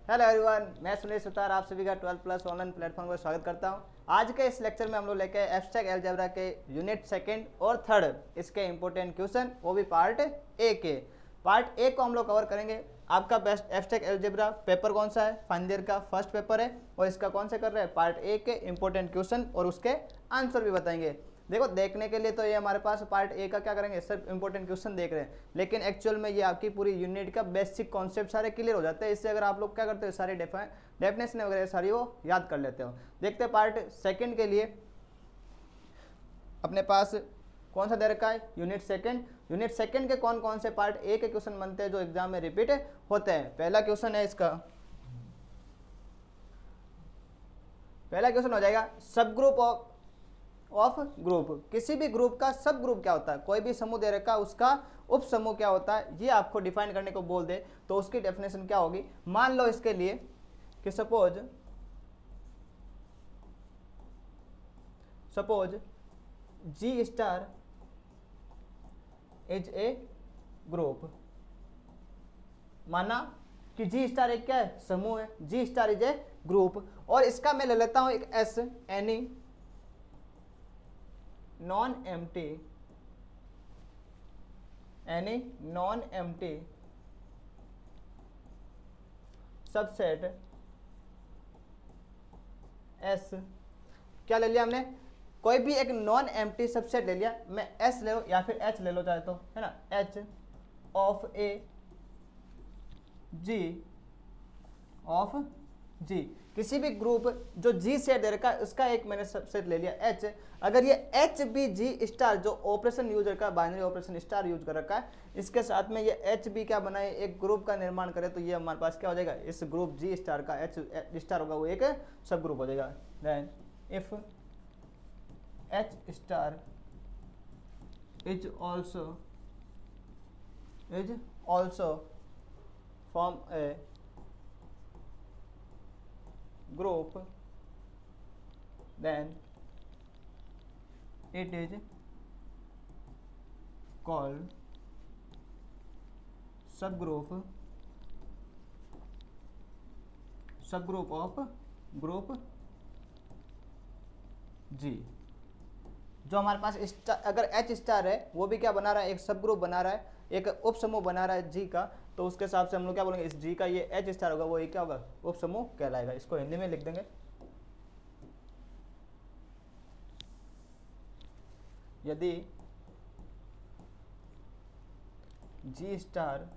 Hello everyone, मैं सुनील सुतार आप सभी का 12 प्लस ऑनलाइन प्लेटफॉर्म पर स्वागत करता हूं। आज के इस लेक्चर में हम लोग लेके एब्स्ट्रैक्ट अलजेब्रा के यूनिट सेकंड और थर्ड इसके इंपॉर्टेंट क्वेश्चन, वो भी पार्ट ए के। पार्ट ए को हम लोग कवर करेंगे। आपका बेस्ट एब्स्ट्रैक्ट अलजेब्रा पेपर कौन सा है? फाइनल ईयर का फर्स्ट पेपर है और इसका कौन से कर रहे हैं? पार्ट ए के इंपॉर्टेंट क्वेश्चन और उसके आंसर भी बताएंगे। देखो, देखने के लिए तो ये हमारे पास पार्ट ए का क्या करेंगे, सिर्फ इंपॉर्टेंट क्वेश्चन देख रहे हैं, लेकिन एक्चुअल में ये आपकी पूरी यूनिट का बेसिक कॉन्सेप्ट सारे क्लियर हो जाते हैं। इससे अगर आप लोग क्या करते हो, सारी डेफिनेशन वगैरह सारी वो याद कर लेते हो। देखते हैं पार्ट सेकंड के लिए अपने पास कौन सा दे रखा है, यूनिट सेकंड। यूनिट सेकंड के कौन कौन से पार्ट ए के क्वेश्चन बनते हैं जो एग्जाम में रिपीट होते हैं। पहला क्वेश्चन है इसका, पहला क्वेश्चन हो जाएगा सब ग्रुप ऑफ ग्रुप। किसी भी ग्रुप का सब ग्रुप क्या होता है? कोई भी समूह दे रखा, उसका उप समूह क्या होता है, ये आपको डिफाइन करने को बोल दे तो उसकी डेफिनेशन क्या होगी। मान लो इसके लिए कि suppose G star is a group. माना कि जी स्टार एक क्या है, समूह है, G star is a group. और इसका मैं ले लेता हूं एक S, any non empty subset S. क्या ले लिया हमने? कोई भी एक नॉन एम्प्टी सबसेट ले लिया। मैं एस ले लो या फिर एच ले लो चाहे तो, है ना, H of a G of G. किसी भी ग्रुप जो जी से दे रखा है उसका एक मैंने सबसेट ले लिया एच। अगर ये एच बी जी स्टार जो ऑपरेशन यूज रखा है, बाइनरी ऑपरेशन स्टार यूज कर रखा है, इसके साथ में ये एच बी क्या बनाए, एक ग्रुप का निर्माण करे, तो ये हमारे पास क्या हो जाएगा, इस ग्रुप जी स्टार का एच स्टार होगा वो एक सब ग्रुप हो जाएगा। Then if H star is also form a group, then it is called subgroup of group G। जो हमारे पास अगर H स्टार है वो भी क्या बना रहा है, एक सब ग्रुप बना रहा है, एक उप समूह बना रहा है G का, तो उसके हिसाब से हम लोग क्या बोलेंगे, इस G का ये H स्टार होगा वो ये क्या होगा, उप समूह कहलाएगा। इसको हिंदी में लिख देंगे, यदि G स्टार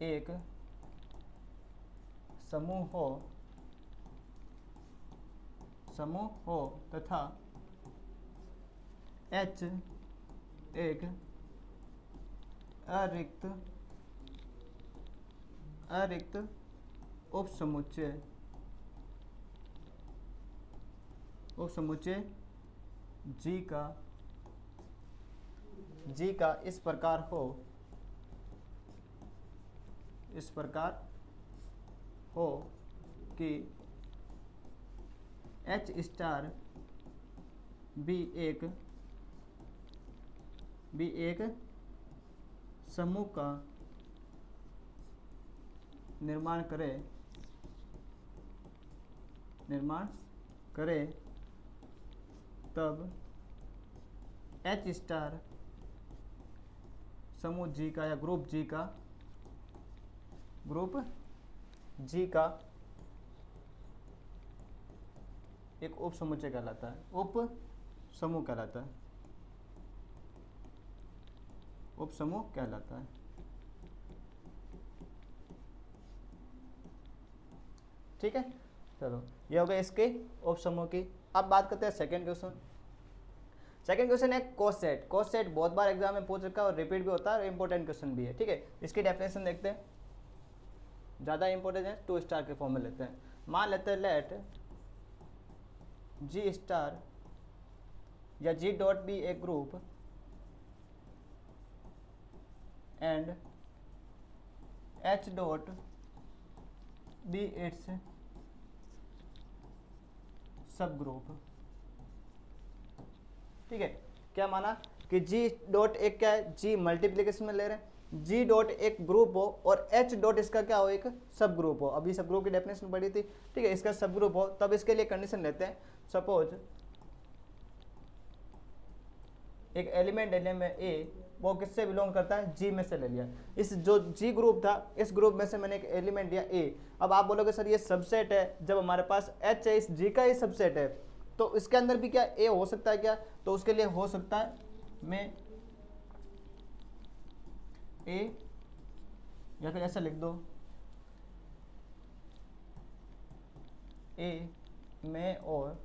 एक समूह हो तथा H एक अरिक्त उपसमुच्चय G का इस प्रकार हो कि H स्टार भी एक समूह का निर्माण करे तब H स्टार समूह G का या ग्रुप G का एक उप समुच्चय कहलाता है, उप समूह कहलाता है। ठीक है, चलो ये हो गया इसके उप समूह की। अब बात करते हैं सेकंड क्वेश्चन। सेकंड क्वेश्चन है कोसेट। कोसेट बहुत बार एग्जाम में पूछ रखा है और रिपीट भी होता है और इंपॉर्टेंट क्वेश्चन भी है। ठीक है, इसकी डेफिनेशन देखते हैं, ज़्यादा इंपॉर्टेंट है, 2 स्टार के फॉर्म में लेते हैं। मान लेते हैं लेट जी स्टार या G dot be a group and H dot be its subgroup. ठीक है, क्या माना कि जी डॉट एक क्या है, जी मल्टीप्लीकेशन में ले रहे हैं, जी डॉट एक ग्रुप हो और एच डॉट इसका क्या हो, एक सब ग्रुप हो। अभी सब ग्रुप की डेफिनेशन पढ़ी थी, ठीक है, इसका सब ग्रुप हो, तब इसके लिए कंडीशन लेते हैं। सपोज एक एलिमेंट ले लिया मैं ए, वो किससे बिलोंग करता है, जी में से ले लिया। इस जो जी ग्रुप था, इस ग्रुप में से मैंने एक एलिमेंट लिया ए। अब आप बोलोगे सर ये सबसेट है, जब हमारे पास एच है, इस जी का ही सबसेट है, तो इसके अंदर भी क्या ए हो सकता है क्या, तो उसके लिए हो सकता है मैं ए, या फिर ऐसा लिख दो ए में और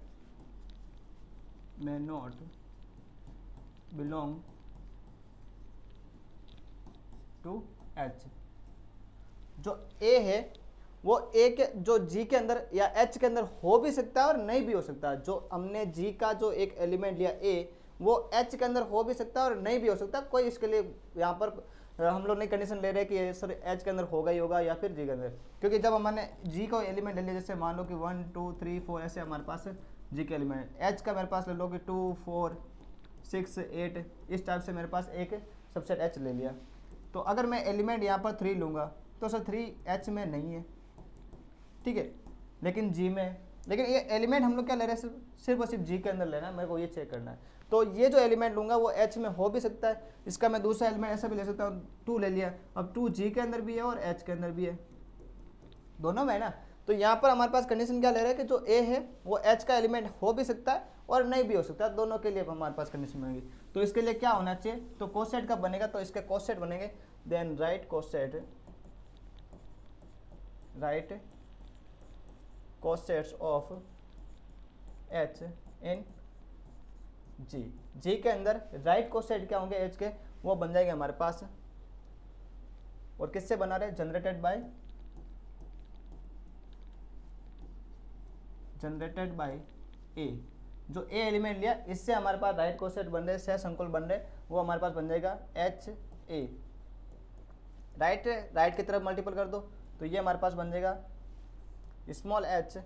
may not belong to H। जो A है वो A के जो G के अंदर या H के अंदर हो भी सकता है और नहीं भी हो सकता है। जो हमने G का जो एक एलिमेंट लिया A, वो H के अंदर हो भी सकता है और नहीं भी हो सकता। कोई इसके लिए यहाँ पर हम लोग नहीं कंडीशन ले रहे कि सर H के अंदर होगा ही होगा या फिर G के अंदर, क्योंकि जब हमने G का एलिमेंट ले लिया, जैसे मान लो कि 1 2 3 4 ऐसे हमारे पास जी के एलिमेंट, एच का मेरे पास ले लो कि 2 4 6 8, इस टाइप से मेरे पास एक सबसेट एच ले लिया। तो अगर मैं एलिमेंट यहाँ पर 3 लूँगा तो सर 3 एच में नहीं है, ठीक है, लेकिन जी में। लेकिन ये एलिमेंट हम लोग क्या ले रहे हैं, सिर्फ और सिर्फ जी के अंदर लेना है, मेरे को ये चेक करना है। तो ये जो एलिमेंट लूँगा वो एच में हो भी सकता है। इसका मैं दूसरा एलिमेंट ऐसा भी ले सकता हूँ, 2 ले लिया, अब 2 जी के अंदर भी है और एच के अंदर भी है, दोनों में है ना। तो यहाँ पर हमारे पास कंडीशन क्या ले रहे हैं कि जो ए है वो एच का एलिमेंट हो भी सकता है और नहीं भी हो सकता, दोनों के लिए हमारे पास कंडीशन बनेगी। तो इसके लिए क्या होना चाहिए, तो कोसेट कब बनेगा, तो इसके कोसेट बनेंगे, then right coset, right cosets of H in G. G के अंदर राइट कोसेट क्या होंगे एच के, वो बन जाएंगे हमारे पास, और किससे बना रहे, जनरेटेड बाय ए। जो ए एलिमेंट लिया इससे हमारे पास राइट कोसेट बन रहे, सह संकुल बन रहे, वो हमारे पास बन जाएगा एच ए। राइट की तरफ मल्टीपल कर दो तो ये हमारे पास बन जाएगा स्मॉल एच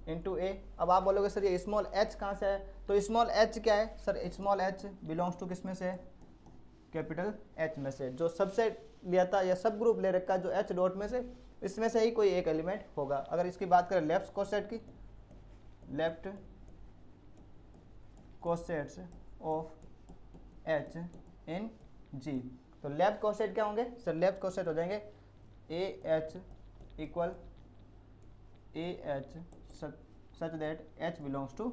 इंटू ए। अब आप बोलोगे सर ये स्मॉल एच कहाँ से है, तो स्मॉल एच क्या है sir, small H belongs to किस में से, कैपिटल एच में से। जो सबसेट लिया था या सब ग्रुप ले रखा जो एच डॉट में से, इसमें से ही कोई एक एलिमेंट होगा। अगर इसकी बात करें लेफ्ट कोसेट की, left cosets of H in जी, तो लेफ्ट कोसेट क्या होंगे सर, लेफ्ट कोसेट हो जाएंगे A H equal A H such that H belongs to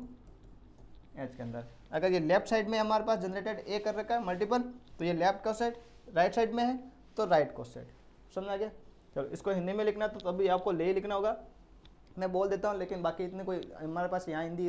H के अंदर। अगर ये लेफ्ट साइड में हमारे पास जनरेटेड ए कर रखा है मल्टीपल, तो ये लेफ्ट कोसेट, राइट साइड में है तो राइट कोसेट। समझ आ गया। चलो इसको हिंदी में लिखना तो तभी आपको ले ही लिखना होगा, मैं बोल देता हूँ, लेकिन बाकी इतने कोई हमारे पास यहाँ हिंदी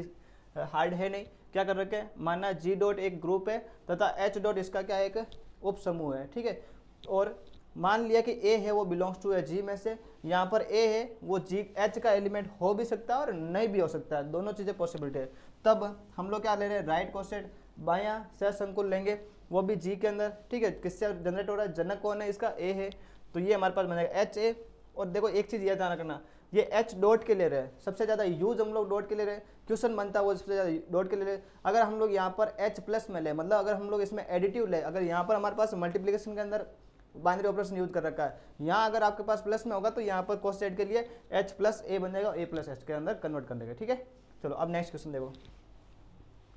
हार्ड है नहीं। क्या कर रखे हैं, माना जी डॉट एक ग्रुप है तथा एच डॉट इसका क्या है, एक उप समूह है, ठीक है। और मान लिया कि ए है वो बिलोंग्स टू है जी में से, यहाँ पर ए है वो जी एच का एलिमेंट हो भी सकता है और नहीं भी हो सकता है, दोनों चीज़ें पॉसिबिलिटी है। तब हम लोग क्या ले रहे हैं, राइट कोसेट बायां सह संकुल लेंगे, वो भी जी के अंदर, ठीक है। किससे जनरेट हो रहा है, जनक कौन है इसका, ए है, तो ये हमारे पास बनेगा एच ए। और देखो एक चीज़ ये ध्यान रखना, ये एच डॉट के ले रहे हैं, सबसे ज़्यादा यूज हम लोग डॉट के ले रहे हैं, क्वेश्चन बनता है वो सबसे ज़्यादा डॉट के ले रहे हैं। अगर हम लोग यहाँ पर एच प्लस में ले, मतलब अगर हम लोग इसमें एडिटिव ले, अगर यहाँ पर हमारे पास मल्टीप्लिकेशन के अंदर बाइनरी ऑपरेशन यूज कर रखा है, यहाँ अगर आपके पास प्लस में होगा तो यहाँ पर कोसेट के लिए एच प्लस ए बन जाएगा, ए प्लस एच के अंदर कन्वर्ट कर देगा, ठीक है। चलो अब नेक्स्ट क्वेश्चन देखो।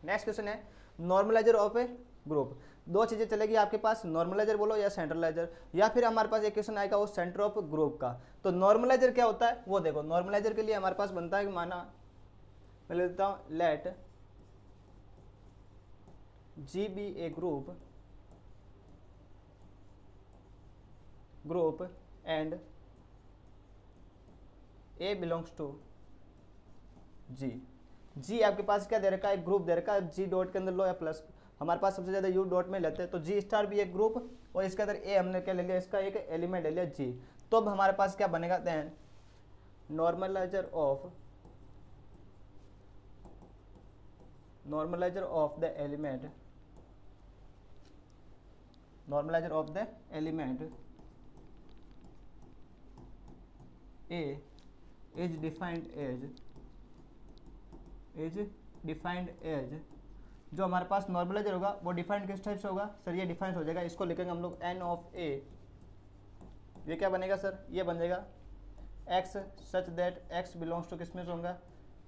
नेक्स्ट क्वेश्चन है नॉर्मलाइजर ऑफ ए ग्रुप। दो चीज़ें चलेगी आपके पास, नॉर्मलाइजर बोलो या सेंट्रलाइजर, या फिर हमारे पास एक क्वेश्चन आएगा वो सेंटर ऑफ ग्रुप का। तो नॉर्मलाइजर क्या होता है वो देखो, नॉर्मलाइजर के लिए हमारे पास बनता है कि माना मैं ले लेता हूँ let G be a group and a belongs to G. G आपके पास क्या दे रखा है, ग्रुप दे रखा है, जी डॉट के अंदर लो या प्लस, हमारे पास सबसे ज़्यादा यू डॉट में लेते हैं, तो जी स्टार भी एक ग्रुप और इसके अंदर ए हमने क्या ले लिया, इसका एक एलिमेंट ले लिया जी। तो अब हमारे पास क्या बनेगा, then normaliser of the element, normaliser of the element A is defined as जो हमारे पास नॉर्मलाइजर होगा वो डिफाइंड किस टाइप से होगा सर, ये डिफाइंड हो जाएगा, इसको लिखेंगे हम लोग एन ऑफ ए, ये क्या बनेगा सर, ये बन जाएगा X such that X belongs to किस में से होगा,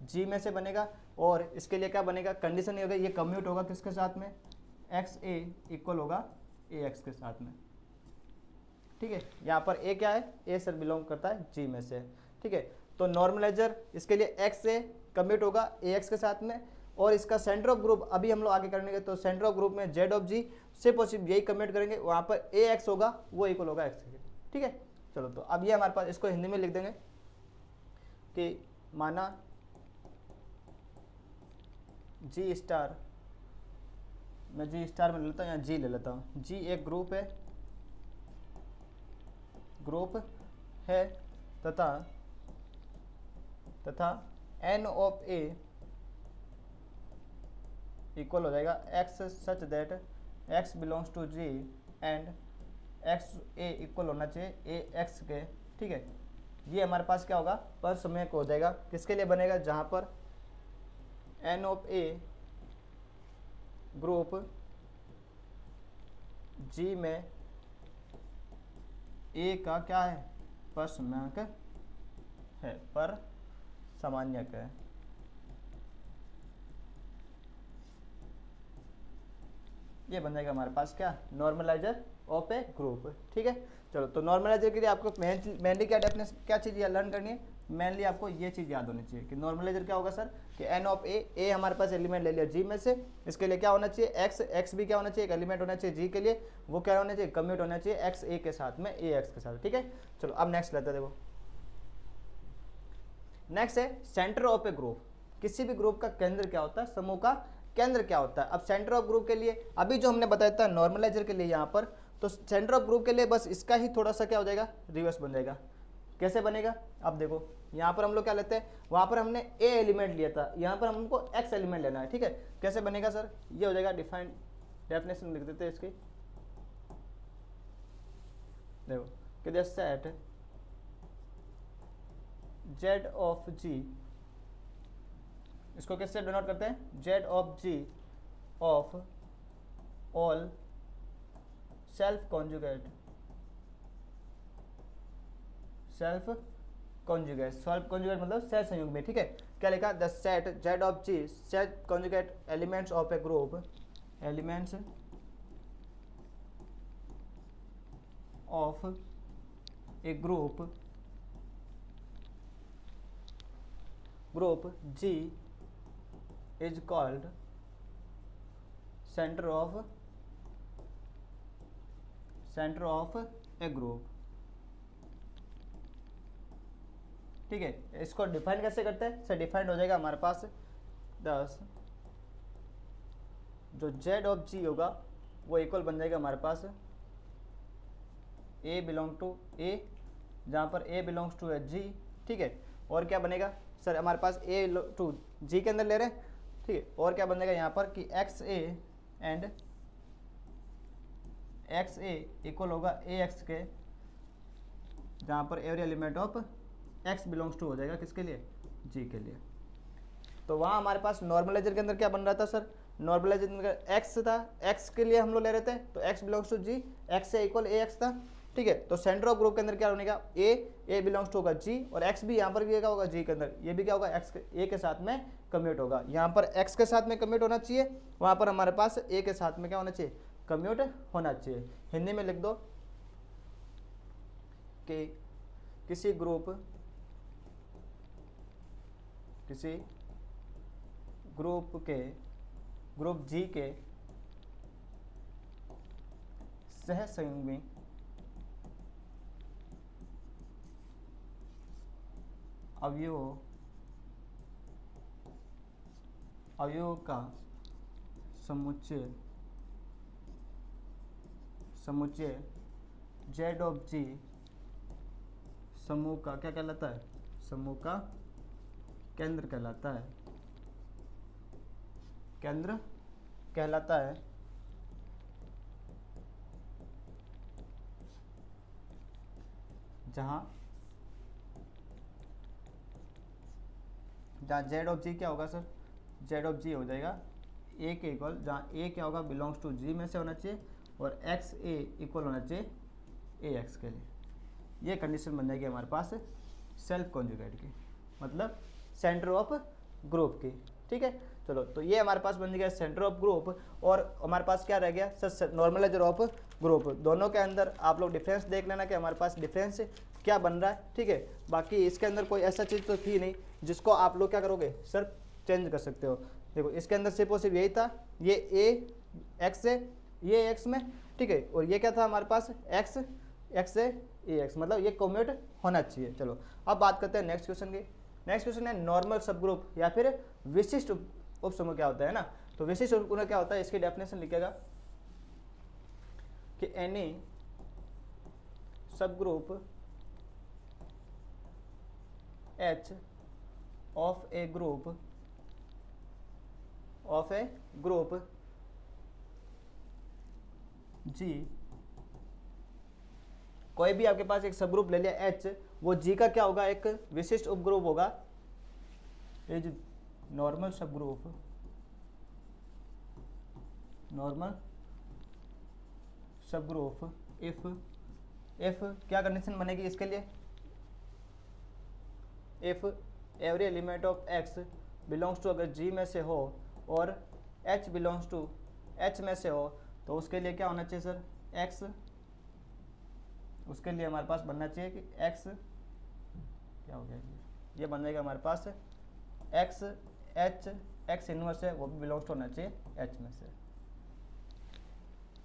जी में से बनेगा। और इसके लिए क्या बनेगा, कंडीशन ये होगा, ये कम्यूट होगा किसके साथ में, एक्स ए इक्वल होगा ए एक्स के साथ में, ठीक है। यहाँ पर ए क्या है, ए सर बिलोंग करता है जी में से, ठीक है। तो नॉर्मलाइजर इसके लिए एक्स ए कम्यूट होगा ए एक्स के साथ में, और इसका सेंटर ऑफ ग्रुप अभी हम लोग आगे करेंगे, तो सेंटर ऑफ ग्रुप में जेड ऑफ जी से पॉसिबल यही कम्यूट करेंगे, वहाँ पर ए एक्स होगा वो इक्वल होगा एक्स के, ठीक है। चलो तो अब ये हमारे पास, इसको हिंदी में लिख देंगे कि माना जी स्टार, मैं जी स्टार में ले लेता हूँ या जी ले लेता हूँ, जी एक ग्रुप है तथा एन ऑफ ए इक्वल हो जाएगा X such that X belongs to G and X A equal होना चाहिए ए एक्स के, ठीक है। ये हमारे पास क्या होगा, पर समय को हो जाएगा, किसके लिए बनेगा, जहाँ पर एन ऑफ ए ग्रुप जी में ए का क्या है, पर समानक है, पर सामान्यक है, ये बन जाएगा हमारे पास क्या, नॉर्मलाइजर ऑफ ए ग्रुप, ठीक है। चलो तो नॉर्मलाइजर के लिए आपको मेनली क्या डेफिनेशन, क्या चीज़ लर्न करनी है, मेनली आपको ये चीज़ याद होनी चाहिए कि नॉर्मलाइजर क्या होगा सर, कि एन ऑफ ए हमारे पास एलिमेंट ले लिया जी में से, इसके लिए क्या होना चाहिए, एक्स भी क्या होना चाहिए, एक एलिमेंट होना चाहिए जी के लिए, वो क्या होना चाहिए, कम्यूट होना चाहिए एक्स ए के साथ में ए एक्स के साथ, ठीक है। चलो अब नेक्स्ट लेते हैं, देखो नेक्स्ट है सेंटर ऑफ ए ग्रुप, किसी भी ग्रुप का केंद्र क्या होता है, समूह का केंद्र क्या होता है। अब सेंटर ऑफ ग्रुप के लिए अभी जो हमने बताया था नॉर्मलाइजर के लिए यहाँ पर, तो सेंटर ऑफ ग्रुप के लिए बस इसका ही थोड़ा सा क्या हो जाएगा, रिवर्स बन जाएगा। कैसे बनेगा, अब देखो यहाँ पर हम लोग क्या लेते हैं, वहाँ पर हमने ए एलिमेंट लिया था, यहाँ पर हमको एक्स एलिमेंट लेना है, ठीक है। कैसे बनेगा सर, ये हो जाएगा डिफाइंड, डेफिनेशन लिख देते हैं इसकी, देखो कि सेट जेड ऑफ जी, इसको किससे डिनोट करते हैं, Z of G of all self conjugate मतलब सह संयुग में, ठीक है। क्या लिखा, the set Z of G set conjugate elements of a group, elements of a group G is called centre of a group, ठीक है। इसको डिफाइन कैसे करते हैं सर, डिफाइंड हो जाएगा हमारे पास 10, जो जेड ऑफ जी होगा वो इक्वल बन जाएगा हमारे पास ए बिलोंग टू ए, जहाँ पर ए बिलोंग्स टू है जी, ठीक है। और क्या बनेगा सर, हमारे पास ए टू जी के अंदर ले रहे हैं, ठीक है। और क्या बनेगा यहाँ पर कि X A and X A equal होगा ए एक्स के, जहाँ पर every element of X belongs to हो जाएगा किसके लिए, जी के लिए। तो वहाँ हमारे पास नॉर्मलाइजर के अंदर क्या बन रहा था सर, नॉर्मलाइजर के अंदर एक्स था, एक्स के लिए हम लोग ले रहे थे, तो X belongs to G, X से इक्वल ए एक्स था, ठीक है। तो सेंटर ऑफ ग्रुप के अंदर क्या बनेगा, ए बिलोंग्स टू होगा जी, और एक्स भी यहाँ पर भी क्या होगा, जी के अंदर, ये भी क्या होगा, एक्स ए के साथ में कम्यूट होगा, यहाँ पर एक्स के साथ में कम्यूट होना चाहिए, वहाँ पर हमारे पास ए के साथ में क्या होना चाहिए, कम्यूट होना चाहिए। हिंदी में लिख दो कि किसी ग्रुप ग्रुप जी के सह संयुग्मी अवयवों का समुच्चय जेड ऑफ जी समूह का क्या कहलाता है, समूह का केंद्र कहलाता है, केंद्र कहलाता है। जहाँ जेड ऑफ जी क्या होगा सर, जेड ऑफ जी हो जाएगा ए के इक्वल, जहाँ ए क्या होगा बिलोंग्स टू जी में से होना चाहिए और एक्स ए इक्वल होना चाहिए ए एक्स के लिए। ये कंडीशन बन जाएगी हमारे पास सेल्फ कॉन्जुगेट की, मतलब सेंटर ऑफ ग्रुप की। ठीक है, चलो तो ये हमारे पास बन गया सेंटर ऑफ ग्रुप, और हमारे पास क्या रह गया सर नॉर्मलाइजर ऑफ ग्रुप। दोनों के अंदर आप लोग डिफरेंस देख लेना कि हमारे पास डिफरेंस क्या बन रहा है। ठीक है, बाकी इसके अंदर कोई ऐसा चीज़ तो थी नहीं जिसको आप लोग क्या करोगे सर चेंज कर सकते हो। देखो इसके अंदर सिर्फ और सिर्फ यही था, ये ए एक्स है, ये एक्स में, ठीक है, और ये क्या था हमारे पास एक्स एक्स से ए एक्स, मतलब ये कम्यूट होना चाहिए। चलो अब बात करते हैं नेक्स्ट क्वेश्चन की। नेक्स्ट क्वेश्चन है नॉर्मल सब ग्रुप या फिर विशिष्ट उप समूह क्या होता है ना। तो विशिष्ट उप समूह क्या होता है, इसकी डेफिनेशन लिखेगा कि any subgroup H of a group G, कोई भी आपके पास एक सब ग्रुप ले लिया एच, वो जी का क्या होगा एक विशिष्ट उप ग्रुप होगा, ये जो normal subgroup, normal subgroup if क्या कंडीशन बनेगी इसके लिए, if every element of X belongs to, अगर जी में से हो और एच बिलोंग्स टू एच में से हो, तो उसके लिए क्या होना चाहिए सर एक्स, उसके लिए हमारे पास बनना चाहिए कि एक्स क्या हो गया, ये बन जाएगा हमारे पास एक्स एच एक्स इनवर्स है वो भी बिलोंग्स टू होना चाहिए एच में से।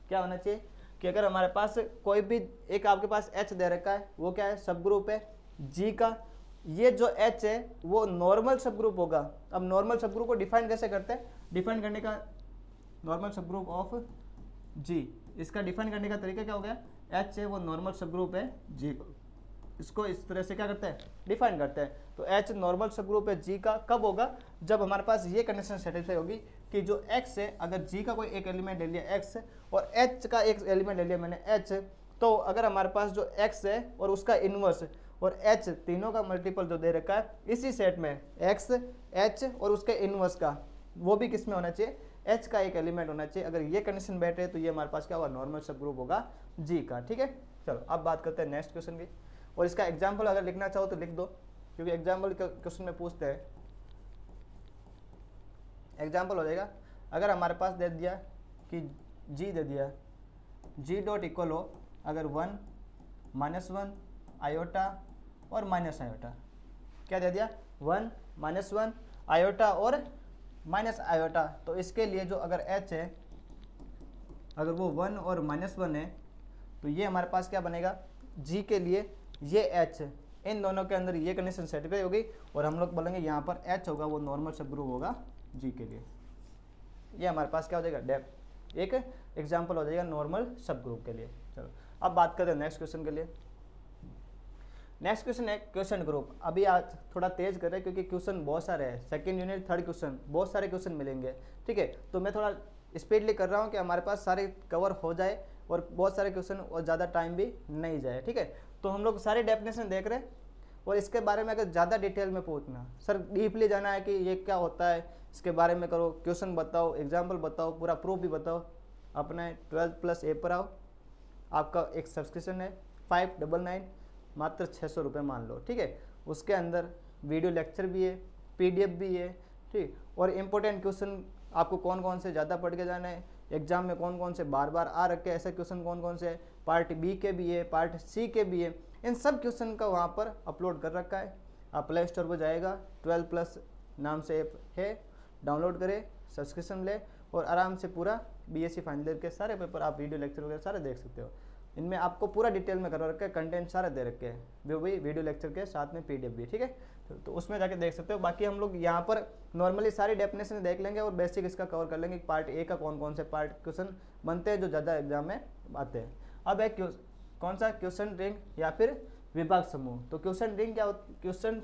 क्या होना चाहिए कि अगर हमारे पास कोई भी एक आपके पास एच दे रखा है, वो क्या है सब ग्रुप है जी का, ये जो एच है वो नॉर्मल सब ग्रुप होगा। अब नॉर्मल सब ग्रुप को डिफाइन कैसे करते हैं, डिफाइन करने का नॉर्मल सब ग्रुप ऑफ जी, इसका डिफाइन करने का तरीका क्या हो गया, एच है वो नॉर्मल सब ग्रुप है जी, इसको इस तरह से क्या करते हैं डिफाइन करते हैं। तो एच नॉर्मल सब ग्रुप है जी का कब होगा, जब हमारे पास ये कंडीशन सेटिस्फाई होगी कि जो एक्स है, अगर जी का कोई एक एलिमेंट ले लिया एक्स और एच का एक एलिमेंट ले लिया मैंने एच, तो अगर हमारे पास जो एक्स है और उसका इनवर्स और एच तीनों का मल्टीपल जो दे रखा है इसी सेट में एक्स एच और उसके इनवर्स का, वो भी किस में होना चाहिए एच का एक एलिमेंट होना चाहिए। अगर ये कंडीशन बैठे तो ये हमारे पास क्या होगा नॉर्मल सब ग्रुप होगा जी का। ठीक है, चलो अब बात करते हैं नेक्स्ट क्वेश्चन की, और इसका एग्जाम्पल अगर लिखना चाहो तो लिख दो, क्योंकि एग्जाम्पल क्वेश्चन में पूछते हैं। एग्जाम्पल हो जाएगा अगर हमारे पास दे दिया कि जी दे दिया जी डॉट इक्वल हो अगर 1 -1 आयोटा और माइनस आयोटा, क्या दे दिया 1 -1 आयोटा और माइनस आयोटा, तो इसके लिए जो अगर h है अगर वो 1 और -1 है तो ये हमारे पास क्या बनेगा g के लिए ये h, इन दोनों के अंदर ये कंडीशन सेटिस्फाई होगी और हम लोग बोलेंगे यहाँ पर h होगा वो नॉर्मल सब ग्रुप होगा g के लिए। ये हमारे पास क्या हो जाएगा डेफ एक एग्जाम्पल हो जाएगा नॉर्मल सब ग्रुप के लिए। चलो अब बात करते हैं नेक्स्ट क्वेश्चन के लिए। नेक्स्ट क्वेश्चन है क्वेश्चन ग्रुप। अभी आज थोड़ा तेज कर रहे हैं क्योंकि क्वेश्चन बहुत सारे हैं, सेकंड यूनिट थर्ड क्वेश्चन बहुत सारे क्वेश्चन मिलेंगे। ठीक है, तो मैं थोड़ा स्पीडली कर रहा हूँ कि हमारे पास सारे कवर हो जाए और बहुत सारे क्वेश्चन और ज़्यादा टाइम भी नहीं जाए। ठीक है, तो हम लोग सारे डेफिनेशन देख रहे हैं और इसके बारे में अगर ज़्यादा डिटेल में पूछना सर डीपली जाना है कि ये क्या होता है इसके बारे में करो, क्वेश्चन बताओ, एग्जाम्पल बताओ, पूरा प्रूफ भी बताओ, अपने 12+ ऐप पर आओ। आपका एक सब्सक्रिप्शन है 599 मात्र 600 रुपये मान लो। ठीक है, उसके अंदर वीडियो लेक्चर भी है, PDF भी है, ठीक, और इम्पोर्टेंट क्वेश्चन आपको कौन कौन से ज़्यादा पढ़ के जाना है, एग्जाम में कौन कौन से बार बार आ रखे ऐसे क्वेश्चन कौन कौन से है, पार्ट B के भी है, पार्ट C के भी है, इन सब क्वेश्चन का वहाँ पर अपलोड कर रखा है। आप प्ले स्टोर पर जाएगा 12+ नाम से ऐप है, डाउनलोड करें, सब्सक्रिप्शन ले और आराम से पूरा BSc फाइनल ईयर के सारे पेपर आप वीडियो लेक्चर वगैरह सारे देख सकते हो। इनमें आपको पूरा डिटेल में करवा रखा है, कंटेंट सारे दे रखे हैं, वो भी वीडियो लेक्चर के साथ में PDF भी। ठीक है, तो उसमें जाके देख सकते हो। बाकी हम लोग यहाँ पर नॉर्मली सारी डेफिनेशन देख लेंगे और बेसिक इसका कवर कर लेंगे। पार्ट A का कौन कौन से पार्ट क्वेश्चन बनते हैं जो ज़्यादा एग्जाम में आते हैं। अब एक कौन सा क्वेश्चन रिंग या फिर विभाग समूह। तो क्वेश्चन रिंग क्या क्वेश्चन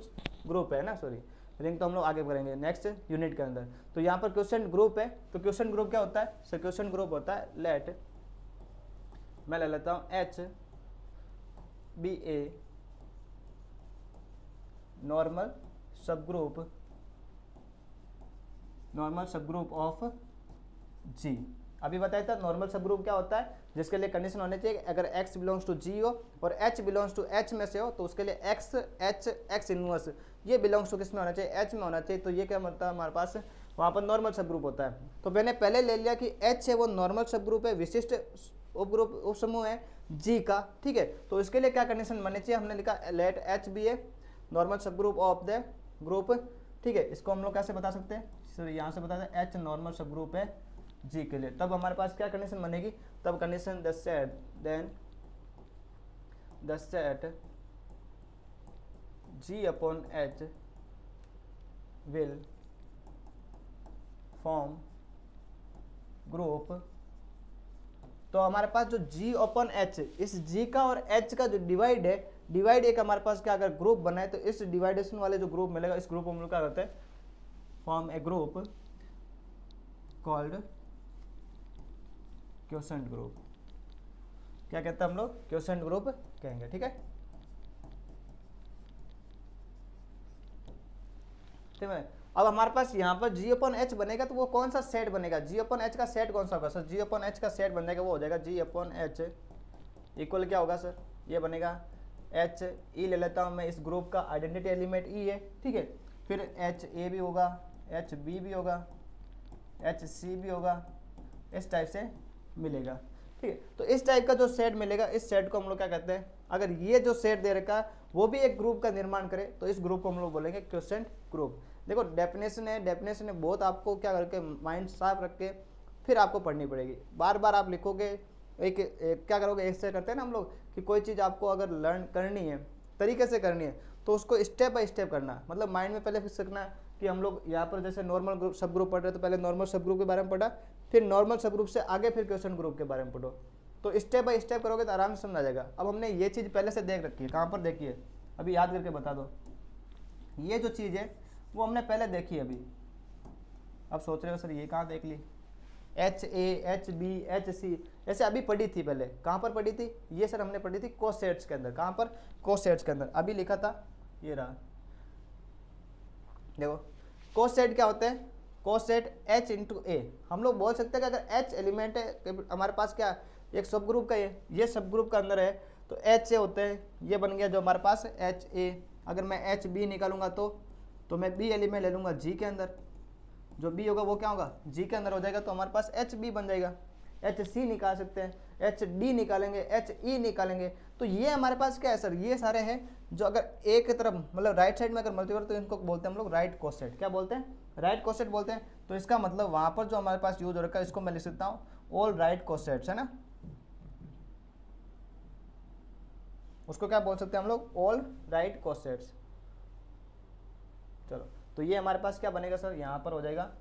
ग्रुप है ना, सॉरी रिंग तो हम लोग आगे करेंगे नेक्स्ट यूनिट के अंदर। तो यहाँ पर क्वेश्चन ग्रुप है, तो क्वेश्चन ग्रुप क्या होता है सर, क्वेश्चन ग्रुप होता है लेट, मैं ले लेता हूँ H be a normal subgroup of जी। अभी बताया था नॉर्मल सब ग्रुप क्या होता है, जिसके लिए कंडीशन होनी चाहिए अगर x बिलोंग्स टू जी हो और h बिलोंग्स टू h में से हो तो उसके लिए x h x इनवर्स ये बिलोंग्स टू किस में होना चाहिए, h में होना चाहिए। तो ये क्या मतलब हमारे पास वहाँ पर नॉर्मल सब ग्रुप होता है। तो मैंने पहले ले लिया कि h है वो नॉर्मल सब ग्रुप है, विशिष्ट उपग्रुप उप समूह है जी का, ठीक है। तो इसके लिए क्या कंडीशन बननी चाहिए, हमने लिखा let h be a normal subgroup of the group, ठीक है। इसको हम लोग कैसे बता सकते हैं, सर यहाँ से बताते हैं h नॉर्मल सब ग्रुप है जी के लिए। तब हमारे पास क्या कंडीशन बनेगी, तब condition the set then the set G upon H will form group. तो हमारे पास जो g अपॉन एच, इस g का और h का जो डिवाइड है, डिवाइड एक हमारे पास क्या अगर ग्रुप बना है तो इस डिवाइडेशन वाले जो ग्रुप मिलेगा इस ग्रुप को हम लोग क्या करते हैं, फॉर्म ए ग्रुप कॉल्ड क्वोशेंट ग्रुप। क्या कहते हैं हम लोग, क्वोशेंट ग्रुप कहेंगे, ठीक है। ठीक है, अब हमारे पास यहाँ पर g अपॉन एच बनेगा तो वो कौन सा सेट बनेगा, g अपॉन एच का सेट कौन सा होगा सर, g अपॉन एच का सेट बन जाएगा वो हो जाएगा g अपॉन एच इक्वल क्या होगा सर, ये बनेगा एच ई ले लेता हूँ मैं, इस ग्रुप का आइडेंटिटी एलिमेंट ई है, ठीक है। फिर एच ए भी होगा, एच बी भी होगा, एच सी भी होगा, इस टाइप से मिलेगा, ठीक है। तो इस टाइप का जो सेट मिलेगा इस सेट को हम लोग क्या कहते हैं, अगर ये जो सेट दे रखा है वो भी एक ग्रुप का निर्माण करे तो इस ग्रुप को हम लोग बोलेंगे क्वोशेंट ग्रुप। देखो डेफिनेशन है, डेफिनेशन है बहुत आपको क्या करके माइंड साफ रख के फिर आपको पढ़नी पड़ेगी। बार बार आप लिखोगे एक क्या करोगे, ऐसे करते हैं ना हम लोग कि कोई चीज़ आपको अगर लर्न करनी है, तरीके से करनी है तो उसको स्टेप बाय स्टेप करना, मतलब माइंड में पहले फिक्स रखना कि हम लोग यहाँ पर जैसे नॉर्मल ग्रुप सब ग्रुप पढ़ रहे हैं तो पहले नॉर्मल सब ग्रुप के बारे में पढ़ा, फिर नॉर्मल सब ग्रुप से आगे फिर क्वोशेंट ग्रुप के बारे में पढ़ो। तो स्टेप बाय स्टेप करोगे तो आराम से समझ आ जाएगा। अब हमने ये चीज़ पहले से देख रखी है, कहाँ पर देखी है, अभी याद करके बता दो। ये जो चीज़ है वो हमने पहले देखी है, अभी अब सोच रहे हो सर ये कहाँ देख ली, H A H B H C ऐसे अभी पढ़ी थी पहले, कहाँ पर पढ़ी थी, ये सर हमने पढ़ी थी कोसेट्स के अंदर, कहाँ पर, कोसेट्स के अंदर। अभी लिखा था ये रहा, देखो कोसेट क्या होते हैं, कोसेट h इंटू ए। हम लोग बोल सकते हैं कि अगर h एलिमेंट है हमारे पास क्या एक सब ग्रुप का ये सब ग्रुप का अंदर है तो h ए होते हैं, ये बन गया जो हमारे पास h ए। अगर मैं h बी निकालूंगा तो मैं b एलिमेंट ले लूँगा g के अंदर, जो b होगा वो क्या होगा g के अंदर हो जाएगा, तो हमारे पास h बी बन जाएगा। एच सी निकाल सकते हैं, एच डी निकालेंगे, एच ई निकालेंगे। तो ये हमारे पास क्या है सर, ये सारे हैं जो अगर एक तरफ मतलब राइट साइड में अगर मल्टीपल तो इनको बोलते हैं हम लोग राइट कोसेट। क्या बोलते हैं, राइट कोसेट बोलते हैं। तो इसका मतलब वहाँ पर जो हमारे पास यूज हो रखा है इसको मैं लिख सकता हूँ ऑल राइट कोसेट्स, है ना, उसको क्या बोल सकते हैं हम लोग, ऑल राइट कोसेट्स। चलो तो ये हमारे पास क्या बनेगा सर, यहाँ पर हो जाएगा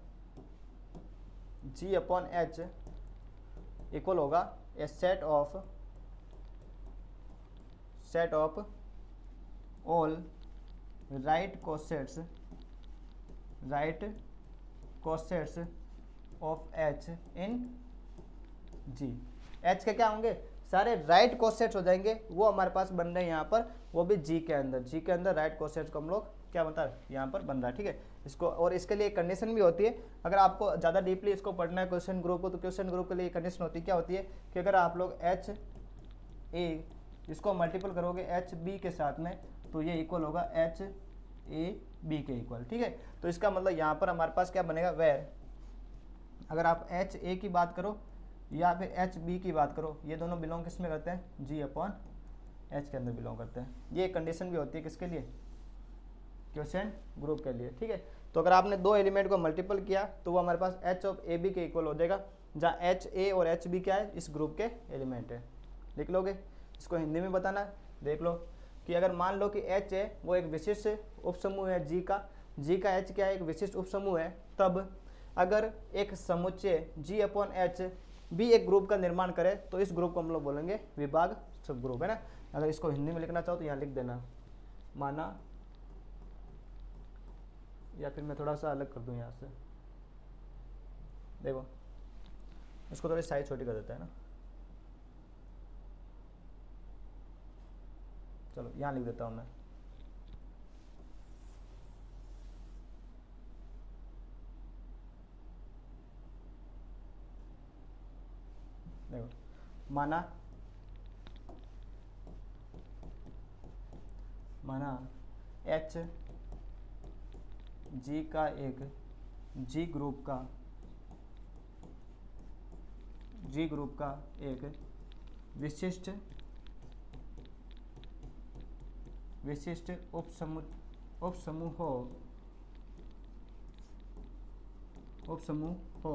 जी अपॉन एच इक्वल होगा a set of all right cosets of H in G. H के क्या होंगे, सारे राइट कोसेट्स हो जाएंगे, वो हमारे पास बन रहे हैं यहाँ पर, वो भी जी के अंदर राइट कोसेट्स को हम लोग क्या बता रहे हैं यहाँ पर बन रहा है, ठीक है। इसको और इसके लिए कंडीशन भी होती है, अगर आपको ज़्यादा डीपली इसको पढ़ना है क्वेश्चन ग्रुप को, तो क्वेश्चन ग्रुप के लिए कंडीशन होती है, क्या होती है कि अगर आप लोग एच ए इसको मल्टीपल करोगे एच बी के साथ में तो ये इक्वल होगा एच ए बी के इक्वल, ठीक है। तो इसका मतलब यहाँ पर हमारे पास क्या बनेगा, वेर अगर आप एच ए की बात करो या फिर एच बी की बात करो, ये दोनों बिलोंग किस में करते हैं, जी अपॉन एच के अंदर बिलोंग करते हैं। ये कंडीशन भी होती है किसके लिए, क्वोशेंट ग्रुप के लिए, ठीक है। तो अगर आपने दो एलिमेंट को मल्टीपल किया तो वो हमारे पास एच ऑफ ए बी के इक्वल हो जाएगा, जहाँ एच ए और एच बी क्या है, इस ग्रुप के एलिमेंट है। लिख लोगे, इसको हिंदी में बताना, देख लो कि अगर मान लो कि एच है वो एक विशिष्ट उपसमूह है जी का एच क्या है, एक विशिष्ट उपसमूह है, तब अगर एक समुच्चय जी अपॉन एच भी एक ग्रुप का निर्माण करे तो इस ग्रुप को हम लोग बोलेंगे विभाग सब ग्रुप, है ना। अगर इसको हिंदी में लिखना चाहो तो यहाँ लिख देना, माना, या फिर मैं थोड़ा सा अलग कर दूं यहाँ से, देखो इसको थोड़ी साइज छोटी कर देता है ना, चलो यहाँ लिख देता हूँ मैं, माना एच जी का एक जी ग्रुप का एक विशिष्ट उपसमूह हो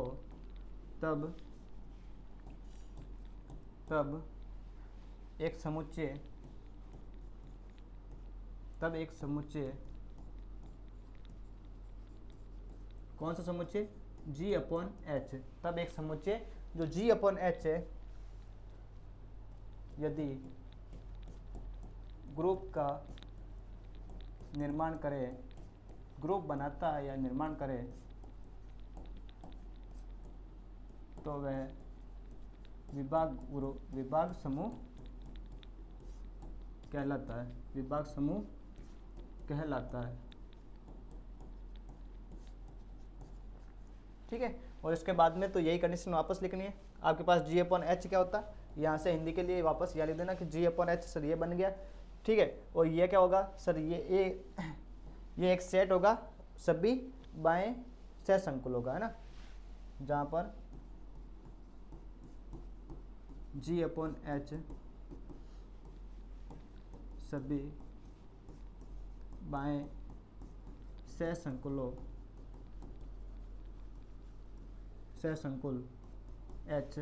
तब एक समुच्चय कौन सा समुच्चय? जी अपॉन एच। तब एक समुच्चय जो जी अपॉन एच है यदि ग्रुप का निर्माण करे, ग्रुप बनाता है या निर्माण करे, तो वह विभाग समूह कहलाता है। विभाग समूह कहलाता है। ठीक है। और इसके बाद में तो यही कंडीशन वापस लिखनी है। आपके पास जी अपॉन एच क्या होता है, यहाँ से हिंदी के लिए वापस यह लिख देना कि जी अपॉन एच सर ये बन गया। ठीक है। और ये क्या होगा सर, ये एक सेट होगा, सभी बाएं सहसंकुल होगा, है ना, जहाँ पर जी अपॉन एच सभी बाएं सहसंकुल एच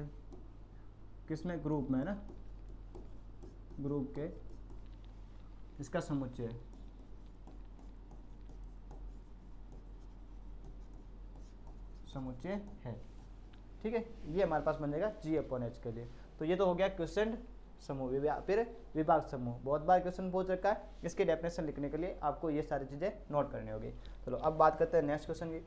किसमें? ग्रुप में, है ना, ग्रुप के इसका समुच्चय है। ठीक है। ये हमारे पास बन जाएगा जी अपॉन एच के लिए। तो ये तो हो गया क्वेश्चन समूह। फिर विभाग समूह बहुत बार क्वेश्चन पूछ रखा है। इसकी डेफिनेशन लिखने के लिए आपको ये सारी चीज़ें नोट करनी होगी। चलो अब बात करते हैं नेक्स्ट क्वेश्चन की।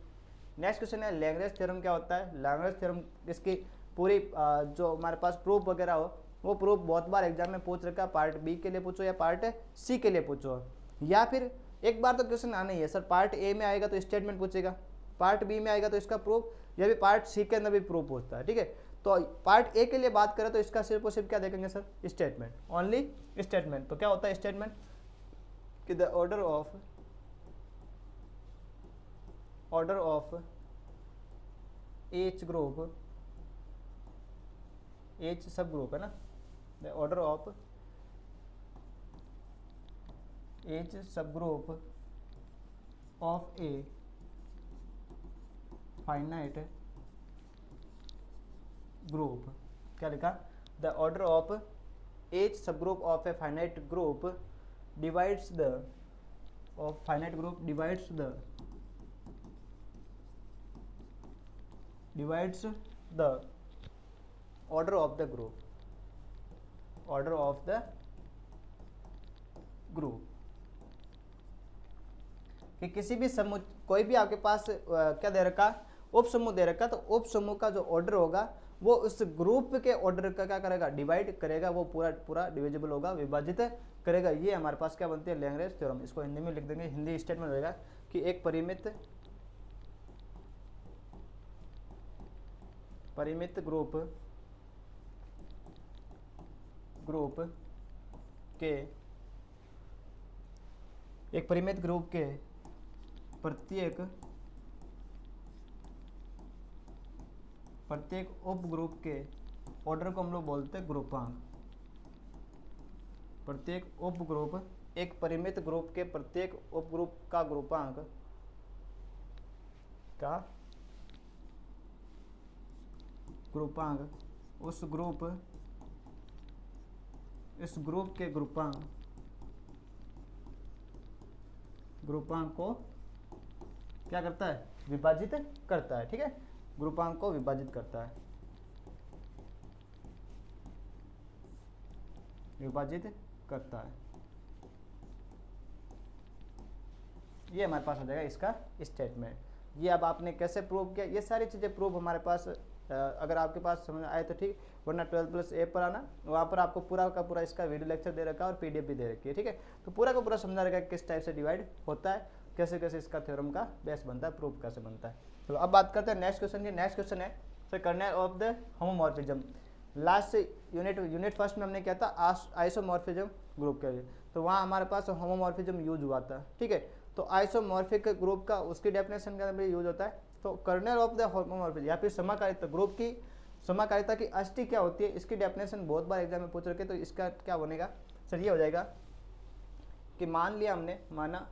नेक्स्ट क्वेश्चन है लैग्रेंज थ्योरम क्या होता है। लैग्रेंज थ्योरम इसकी पूरी जो हमारे पास प्रूफ वगैरह हो, वो प्रूफ बहुत बार एग्जाम में पूछ रखा है। पार्ट बी के लिए पूछो या पार्ट सी के लिए पूछो, या फिर एक बार तो क्वेश्चन आना ही है सर, पार्ट ए में आएगा तो स्टेटमेंट पूछेगा, पार्ट बी में आएगा तो इसका प्रूफ, या भी पार्ट सी के अंदर भी प्रूफ पूछता है। ठीक है। तो पार्ट ए के लिए बात करें तो इसका सिर्फ और सिर्फ क्या देखेंगे सर? Statement, only statement. तो क्या होता है स्टेटमेंट कि the order of H group, H सब ग्रुप है ना, द ऑर्डर ऑफ एच सब group of a finite group. क्या लिखा? द ऑर्डर ऑफ एच सब group of a finite group divides the order of the group. कि किसी भी समूह, कोई भी आपके पास क्या दे रखा, उप समूह दे रखा, तो उप समूह का जो ऑर्डर होगा वो उस ग्रुप के ऑर्डर का क्या करेगा? डिवाइड करेगा, वो पूरा डिविजिबल होगा, विभाजित करेगा। ये हमारे पास क्या बनती है? Lagrange theorem. इसको हिंदी में लिख देंगे, हिंदी स्टेटमेंट रहेगा कि एक परिमित ग्रुप के प्रत्येक उप ग्रुप के ऑर्डर को हम लोग बोलते हैं ग्रुपांक। प्रत्येक उप ग्रुप, एक परिमित ग्रुप के प्रत्येक उप ग्रुप का ग्रुपांक इस ग्रुप के ग्रुपांक को क्या करता है? विभाजित करता है। ठीक है। ग्रुपांक को विभाजित करता है, ये हमारे पास हो जाएगा इसका स्टेटमेंट। ये अब आपने कैसे प्रूव किया, ये सारी चीज़ें प्रूफ हमारे पास अगर आपके पास समझ आए तो ठीक, वरना 12+ ऐप पर आना, वहाँ पर आपको पूरा का पूरा इसका वीडियो लेक्चर दे रखा है और पीडीएफ भी दे रखी है। ठीक है। तो पूरा का पूरा समझा रखा है किस टाइप से डिवाइड होता है, कैसे कैसे इसका थ्योरम का बेस बनता है, प्रूफ कैसे बनता है। चलो अब बात करते हैं नेक्स्ट क्वेश्चन की। नेक्स्ट क्वेश्चन है sir kernel of the homomorphism. Last unit first में हमने क्या था, आइसोमॉर्फिज्म ग्रुप के लिए, तो वहाँ हमारे पास होमोमॉर्फिज्म यूज हुआ था, ठीक है। तो आइसोमॉर्फिक ग्रुप का उसकी डेफिनेशन के अंदर भी यूज होता है। तो कर्नल ऑफ द होमोमॉर्फिज्म या फिर समकालिता ग्रुप की समकालिता की अष्टी क्या होती है, इसकी डेफिनेशन बहुत बार एग्जाम में पूछ रखे। तो इसका क्या बनेगा सर, ये हो जाएगा कि मान लिया हमने, माना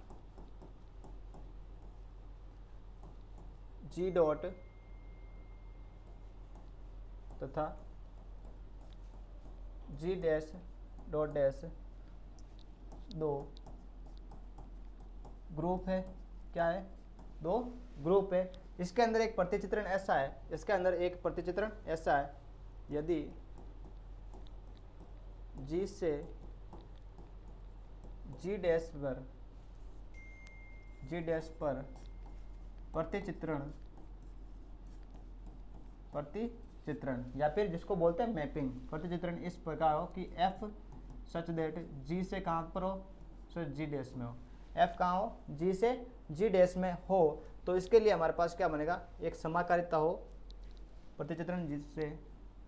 जी डॉट तथा जी डैश डॉट डैश दो ग्रुप है, क्या है, दो ग्रुप है। इसके अंदर एक प्रतिचित्रण ऐसा है, इसके अंदर एक प्रतिचित्रण ऐसा है, यदि जी से जी डैश पर प्रतिचित्रण या फिर जिसको बोलते हैं मैपिंग, प्रतिचित्रण इस प्रकार हो कि एफ सच दैट जी से कहाँ पर हो, सर जी डैश में हो, एफ कहाँ हो, जी से जी डैश में हो। तो इसके लिए हमारे पास क्या बनेगा, एक समाकारिता हो, प्रतिचित्रण जिससे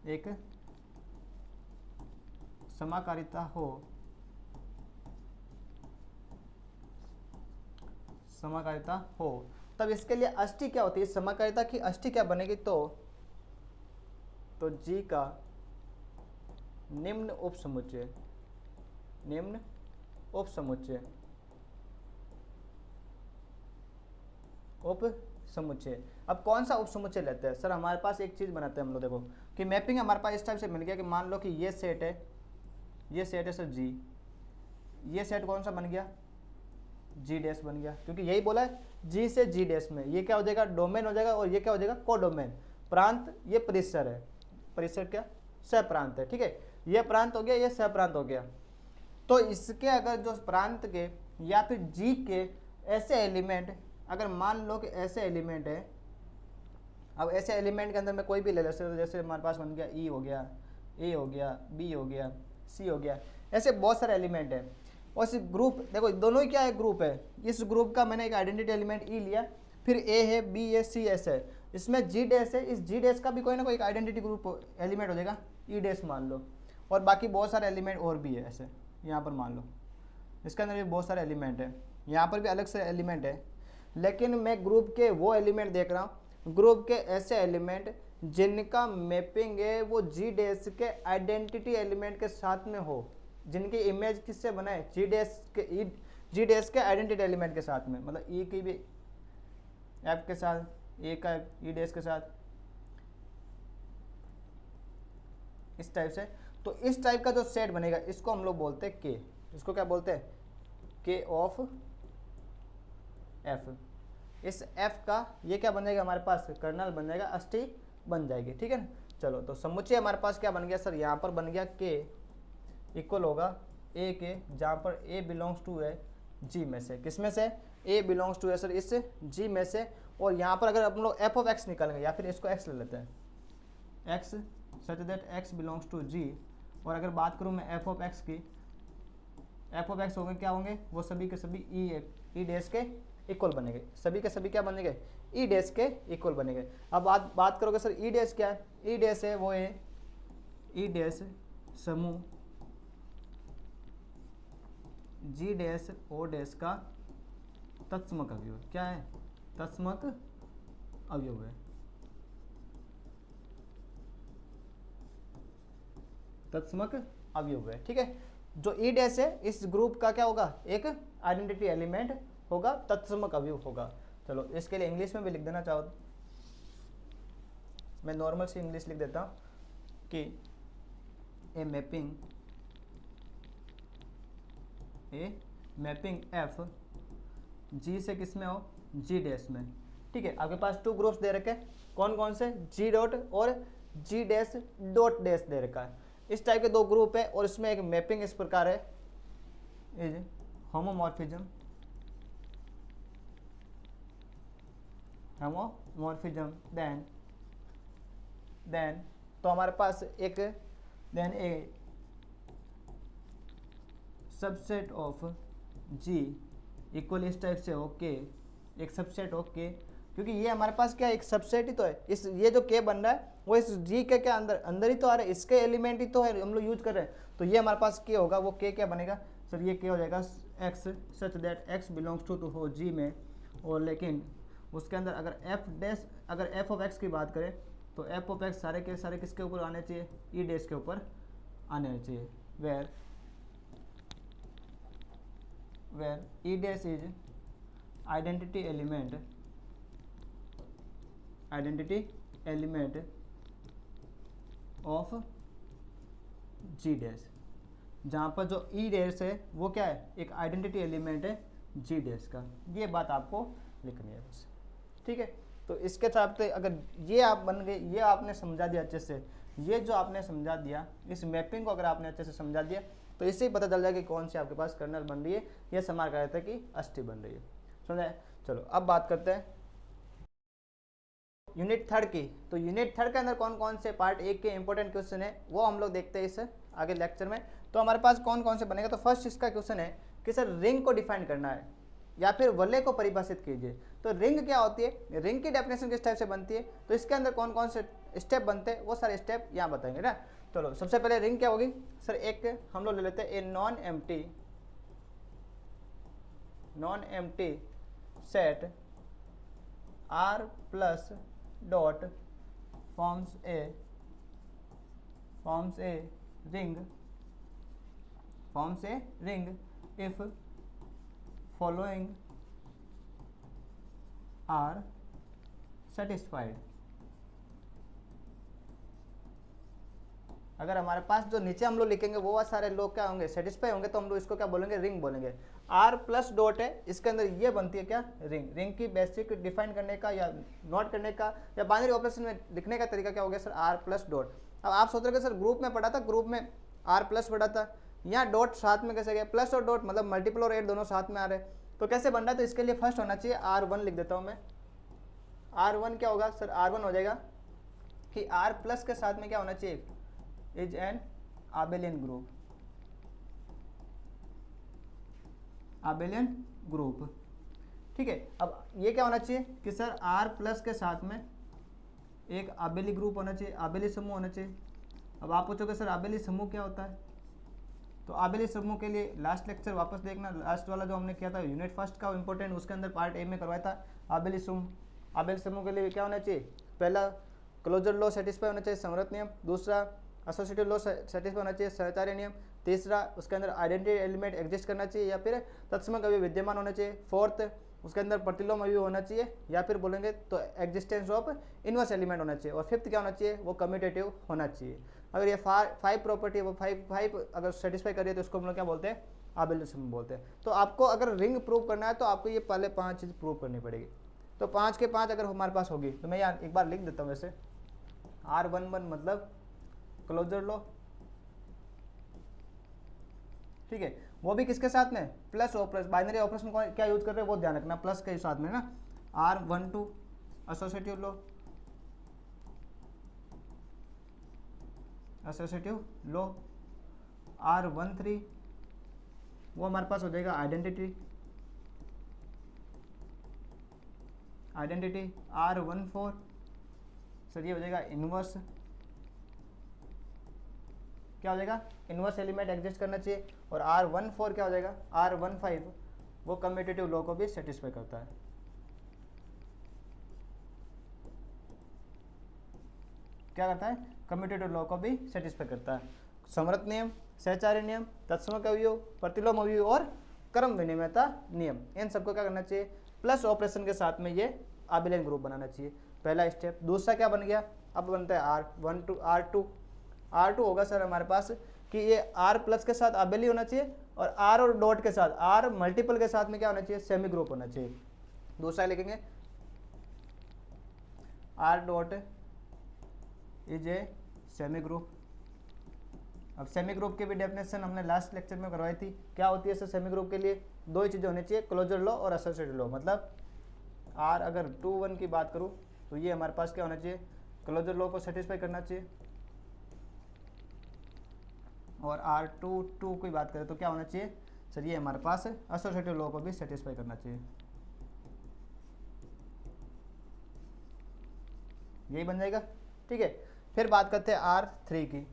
एक समाकारिता हो, तब इसके लिए अष्टी क्या होती है, समाकारिता की अष्टी क्या बनेगी, तो जी का निम्न उपसमुच्चय। अब कौन सा उपसमुच्चय लेते हैं सर, हमारे पास एक चीज बनाते हैं हम लोग, देखो कि मैपिंग हमारे पास इस टाइप से मिल गया कि मान लो कि ये सेट है सर जी, ये सेट कौन सा बन गया, जी डैश बन गया, क्योंकि यही बोला है जी से जी डैश में, ये क्या हो जाएगा, डोमेन हो जाएगा, और ये क्या हो जाएगा, कोडोमेन। प्रांत ये परिसर है, परिसर क्या, सहप्रांत है, ठीक है, ये प्रांत हो गया, ये सहप्रांत हो गया। तो इसके अगर जो प्रांत के या फिर जी के ऐसे एलिमेंट, अगर मान लो कि ऐसे एलिमेंट है, अब ऐसे एलिमेंट के अंदर में कोई भी ले लेते हैं, जैसे हमारे पास बन गया ई हो गया, ए हो गया, बी हो गया, सी हो गया, ऐसे बहुत सारे एलिमेंट है। और इस ग्रुप देखो दोनों ही क्या है, ग्रुप है, इस ग्रुप का मैंने एक आइडेंटिटी एलिमेंट ई लिया, फिर ए है, बी है, सी एस है, इसमें जी डैश है, इस जी डैश का भी कोई ना कोई एक आइडेंटिटी ग्रुप एलिमेंट हो जाएगा, ई डैश मान लो, और बाकी बहुत सारे एलिमेंट और भी है ऐसे, यहाँ पर मान लो इसके अंदर भी बहुत सारे एलिमेंट है, यहाँ पर भी अलग से एलिमेंट है, लेकिन मैं ग्रुप के वो एलिमेंट देख रहा हूँ, ग्रुप के ऐसे एलिमेंट जिनका मैपिंग है वो जी डैश के आइडेंटिटी एलिमेंट के साथ में हो, जिनकी इमेज किससे बनाए, जी डैश के आइडेंटिटी एलिमेंट के साथ में, मतलब ई की भी एफ के साथ, ए का ई डैश के साथ, इस टाइप से। तो इस टाइप का जो सेट बनेगा इसको हम लोग बोलते हैं के, इसको क्या बोलते हैं, के ऑफ एफ। इस एफ का ये क्या बन जाएगा हमारे पास, कर्नल बन जाएगा, अष्टी बन जाएगी, ठीक है ना। चलो तो समुच्चय हमारे पास क्या बन गया सर, यहाँ पर बन गया के इक्वल होगा ए के, जहाँ पर ए बिलोंग्स टू है जी में से, किस में से, ए बिलोंग्स टू है सर इस जी में से। और यहाँ पर अगर हम लोग एफ ऑफ एक्स निकालेंगे, या फिर इसको एक्स ले लेते हैं, X such that X belongs to G, और अगर बात करूँ मैं एफ ऑफ एक्स की, एफ ऑफ एक्स होंगे क्या होंगे, वो सभी के सभी ई डैश के इक्वल बनेंगे, सभी के सभी क्या बनेंगे, ई डैश के इक्वल बनेंगे। अब बात करोगे सर ई डैश क्या है, ई डैश है वो है ई डैश समूह जी डैश ओ डैश का तत्समक अवयव, क्या है, तत्समक अवयव है, तत्समक अवयव है, ठीक है। जो ई डैश है इस ग्रुप का क्या होगा, एक आइडेंटिटी एलिमेंट होगा, तत्समक अवयव होगा। चलो इसके लिए इंग्लिश में भी लिख देना चाहो, मैं नॉर्मल सी इंग्लिश लिख देता हूँ कि ए मैपिंग एफ जी से किस में हो, जी डैश में, ठीक है। आपके पास टू ग्रुप्स दे रखे, कौन कौन से, जी डॉट और जी डैश डॉट डैश दे रखा है, इस टाइप के दो ग्रुप है, और इसमें एक मैपिंग इस प्रकार है, इज होमोमॉर्फिज्म देन तो हमारे पास एक then a subset of G equal इस टाइप से हो के, एक सबसेट हो के, क्योंकि ये हमारे पास क्या एक सबसेट ही तो है, इस ये जो के बन रहा है वो इस जी के क्या अंदर अंदर ही तो आ रहा है, इसके एलिमेंट ही तो है हम लोग यूज कर रहे हैं। तो ये हमारे पास के होगा, वो के क्या बनेगा सर, ये के हो जाएगा X such that X belongs to हो जी में, और लेकिन उसके अंदर अगर एफ डैश, अगर एफ ऑफ एक्स की बात करें तो एफ ऑफ एक्स सारे के सारे किसके ऊपर आने चाहिए, ई डैश के ऊपर आने चाहिए, where E dash is identity element of G dash, जहाँ पर जो ई डैश है वो क्या है, एक आइडेंटिटी एलिमेंट है जी डैश का। ये बात आपको लिखनी है बस, ठीक है। तो इसके हिसाब से अगर ये आप बन गए, ये आपने समझा दिया अच्छे से, ये जो आपने समझा दिया, इस मैपिंग को अगर आपने अच्छे से समझा दिया तो इससे ही पता चल जाएगा कि कौन सी आपके पास कर्नल बन रही है या समार कर रहता है कि अष्टी बन रही है, समझा है। चलो अब बात करते हैं यूनिट थर्ड की। तो यूनिट थर्ड के अंदर कौन कौन से पार्ट एक के इंपॉर्टेंट क्वेश्चन है वो हम लोग देखते हैं इस आगे लेक्चर में। तो हमारे पास कौन कौन से बनेगा, तो फर्स्ट इसका क्वेश्चन है कि सर रिंग को डिफाइन करना है या फिर वलय को परिभाषित कीजिए। तो रिंग क्या होती है, रिंग की डेफिनेशन किस टाइप से बनती है, तो इसके अंदर कौन कौन से स्टेप बनते हैं वो सारे स्टेप यहाँ बताएंगे ना। चलो सबसे पहले रिंग क्या होगी सर, एक हम लोग ले लेते हैं a non empty set R plus dot forms a ring if following R satisfied. अगर हमारे पास जो नीचे हम लोग लिखेंगे वो सारे लोग क्या होंगे, सेटिस्फाई होंगे, तो हम लोग इसको क्या बोलेंगे, रिंग बोलेंगे। आर प्लस डॉट है, इसके अंदर ये बनती है क्या, रिंग की बेसिक डिफाइन करने का या नोट करने का या बाइनरी ऑपरेशन में लिखने का तरीका क्या हो गया सर, आर प्लस डॉट। अब आप सोच रहे हो सर ग्रुप में पढ़ा था, ग्रुप में आर प्लस पढ़ा था, यहाँ डॉट साथ में कैसे गया, प्लस और डॉट मतलब मल्टीपल और एड दोनों साथ में आ रहे, तो कैसे बन रहा है, तो इसके लिए फर्स्ट होना चाहिए R1 लिख देता हूँ मैं। R1 क्या होगा सर, R1 हो जाएगा कि R प्लस के साथ में क्या होना चाहिए, इज एन आबेलियन ग्रुप, ठीक है। अब ये क्या होना चाहिए कि सर R प्लस के साथ में एक आबेली ग्रुप होना चाहिए, आबेली समूह होना चाहिए। अब आप पूछोगे सर आबेली समूह क्या होता है, तो आबेली समूह के लिए लास्ट लेक्चर वापस देखना, लास्ट वाला जो हमने किया था यूनिट फर्स्ट का इंपॉर्टेंट, उसके अंदर पार्ट ए में करवाया था आबेली समूह। आबेली समूह के लिए क्या होना चाहिए, पहला क्लोजर लॉ सेटिस्फाई होना चाहिए, संवृत नियम, दूसरा एसोसिएटिव लॉ सेटिस्फाई होना चाहिए, सहचार्य नियम, तीसरा उसके अंदर आइडेंटिटी एलिमेंट एग्जिस्ट करना चाहिए या फिर तत्समक अवयव विद्यमान होना चाहिए, फोर्थ उसके अंदर प्रतिलोम अवयव होना चाहिए या फिर बोलेंगे तो एग्जिस्टेंस ऑफ इनवर्स एलिमेंट होना चाहिए, और फिफ्थ क्या होना चाहिए, वो कम्यूटेटिव होना चाहिए। अगर ये फाइव प्रॉपर्टी वो फाइव अगर सेटिस्फाई करिए तो इसको हम लोग क्या बोलते हैं, आबेली समूह बोलते हैं। तो आपको अगर रिंग प्रूव करना है तो आपको ये पहले 5 चीज़ प्रूव करनी पड़ेगी। तो 5 के 5 अगर हमारे पास होगी तो मैं यहाँ एक बार लिख देता हूँ वैसे, R11 मतलब क्लोजर लॉ, ठीक है, वो भी किसके साथ में, प्लस ऑपरेशन, बाइनरी ऑपरेशन को क्या यूज कर रहे हैं वो ध्यान रखना, प्लस के साथ में ना, R12 एसोसिएटिव लॉ, R13 वो हमारे पास हो जाएगा आइडेंटिटी, R14 सर ये हो जाएगा इनवर्स, क्या हो जाएगा, इनवर्स एलिमेंट एग्जिस्ट करना चाहिए, और R14 क्या हो जाएगा, R15 वो कम्यूटेटिव लॉ को भी सेटिस्फाई करता है। क्या करता है, कम्यूटेटिव लॉ को भी सेटिस्फाई करता है। समृत नियम, सहचार्य नियम, तत्समक अवयव, प्रतिलोम अवयव और क्रम विनिमयता नियम, इन सबको क्या करना चाहिए, प्लस ऑपरेशन के साथ में ये आबेलियन ग्रुप बनाना चाहिए, पहला स्टेप। दूसरा क्या बन गया, अब बनता है R2 होगा सर हमारे पास कि ये R प्लस के साथ आबेली होना चाहिए, और R और डॉट के साथ, R मल्टीपल के साथ में क्या होना चाहिए, सेमी ग्रुप होना चाहिए। दूसरा लिखेंगे R dot is a semi group. अब सेमी ग्रुप की भी डेफिनेशन हमने लास्ट लेक्चर में करवाई थी, क्या होती है सर सेमी ग्रुप के लिए, दो ही चीज़ें होनी चाहिए, क्लोजर लॉ और एसोसिएटिव लॉ। मतलब R अगर 2-1 की बात करूँ तो ये हमारे पास क्या होना चाहिए, क्लोजर लॉ को सेटिस्फाई करना चाहिए, और R2 की बात करें तो क्या होना चाहिए सर, ये हमारे पास एसोसिएटिव लॉ को भी सेटिस्फाई करना चाहिए, यही बन जाएगा, ठीक है। फिर बात करते हैं R3 की।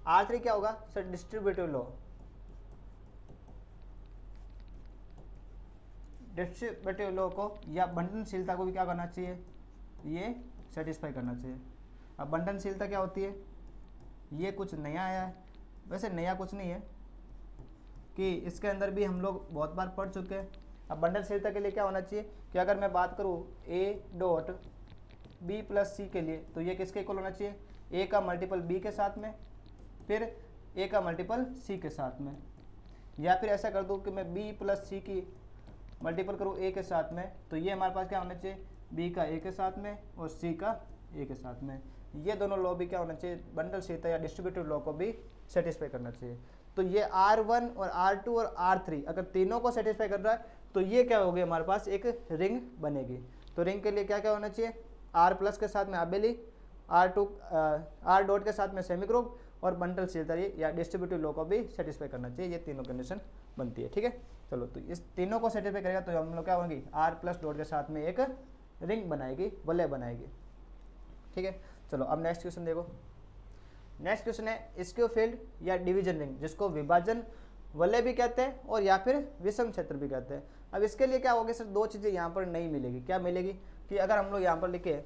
R3 क्या होगा sir? Distributive law. Distributive law को या बंटनशीलता को भी क्या करना चाहिए? ये सेटिस्फाई करना चाहिए। अब बंटनशीलता क्या होती है? ये कुछ नया आया है, वैसे नया कुछ नहीं है कि इसके अंदर भी हम लोग बहुत बार पढ़ चुके हैं। अब बंटनशीलता के लिए क्या होना चाहिए कि अगर मैं बात करूँ A dot B plus C के लिए, तो ये किसके इक्वल होना चाहिए? A का मल्टीपल B के साथ में, फिर A का मल्टीपल C के साथ में। या फिर ऐसा कर दूँ कि मैं B प्लस C की मल्टीपल करूँ A के साथ में, तो ये हमारे पास क्या होना चाहिए? B का A के साथ में और C का A के साथ में। ये दोनों लॉ भी क्या होना चाहिए? बंटनशीलता या डिस्ट्रीब्यूटिव लॉ को भी सेटिस्फाई करना चाहिए। तो ये R1 और R2 और R3 अगर तीनों को सेटिस्फाई कर रहा है तो ये क्या होगी? हमारे पास एक रिंग बनेगी। तो रिंग के लिए क्या क्या होना चाहिए? R प्लस के साथ में आबेली, R डॉट के साथ में सेमी ग्रुप और बंटनशीलता या डिस्ट्रीब्यूटिव लॉ को भी सेटिस्फाई करना चाहिए। ये तीनों कंडीशन बनती है, ठीक है। चलो, तो इस तीनों को सेटिस्फाई करेगा तो हम लोग क्या होंगी? R प्लस डॉट के साथ में एक रिंग बनाएगी, वलय बनाएगी, ठीक है। चलो अब नेक्स्ट क्वेश्चन देखो। नेक्स्ट क्वेश्चन है स्क्यूफिल्ड या डिवीजन रिंग, जिसको विभाजन वलय भी कहते हैं और या फिर विषम क्षेत्र भी कहते हैं। अब इसके लिए क्या होगा सर? दो चीज़ें यहाँ पर नहीं मिलेगी। क्या मिलेगी कि अगर हम लोग यहाँ पर लिखे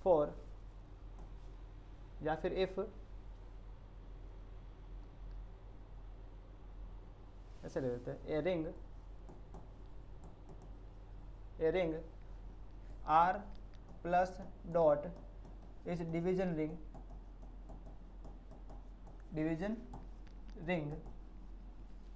फॉर या फिर इफ, ऐसे ले लेते हैं, a ring R plus dot is division ring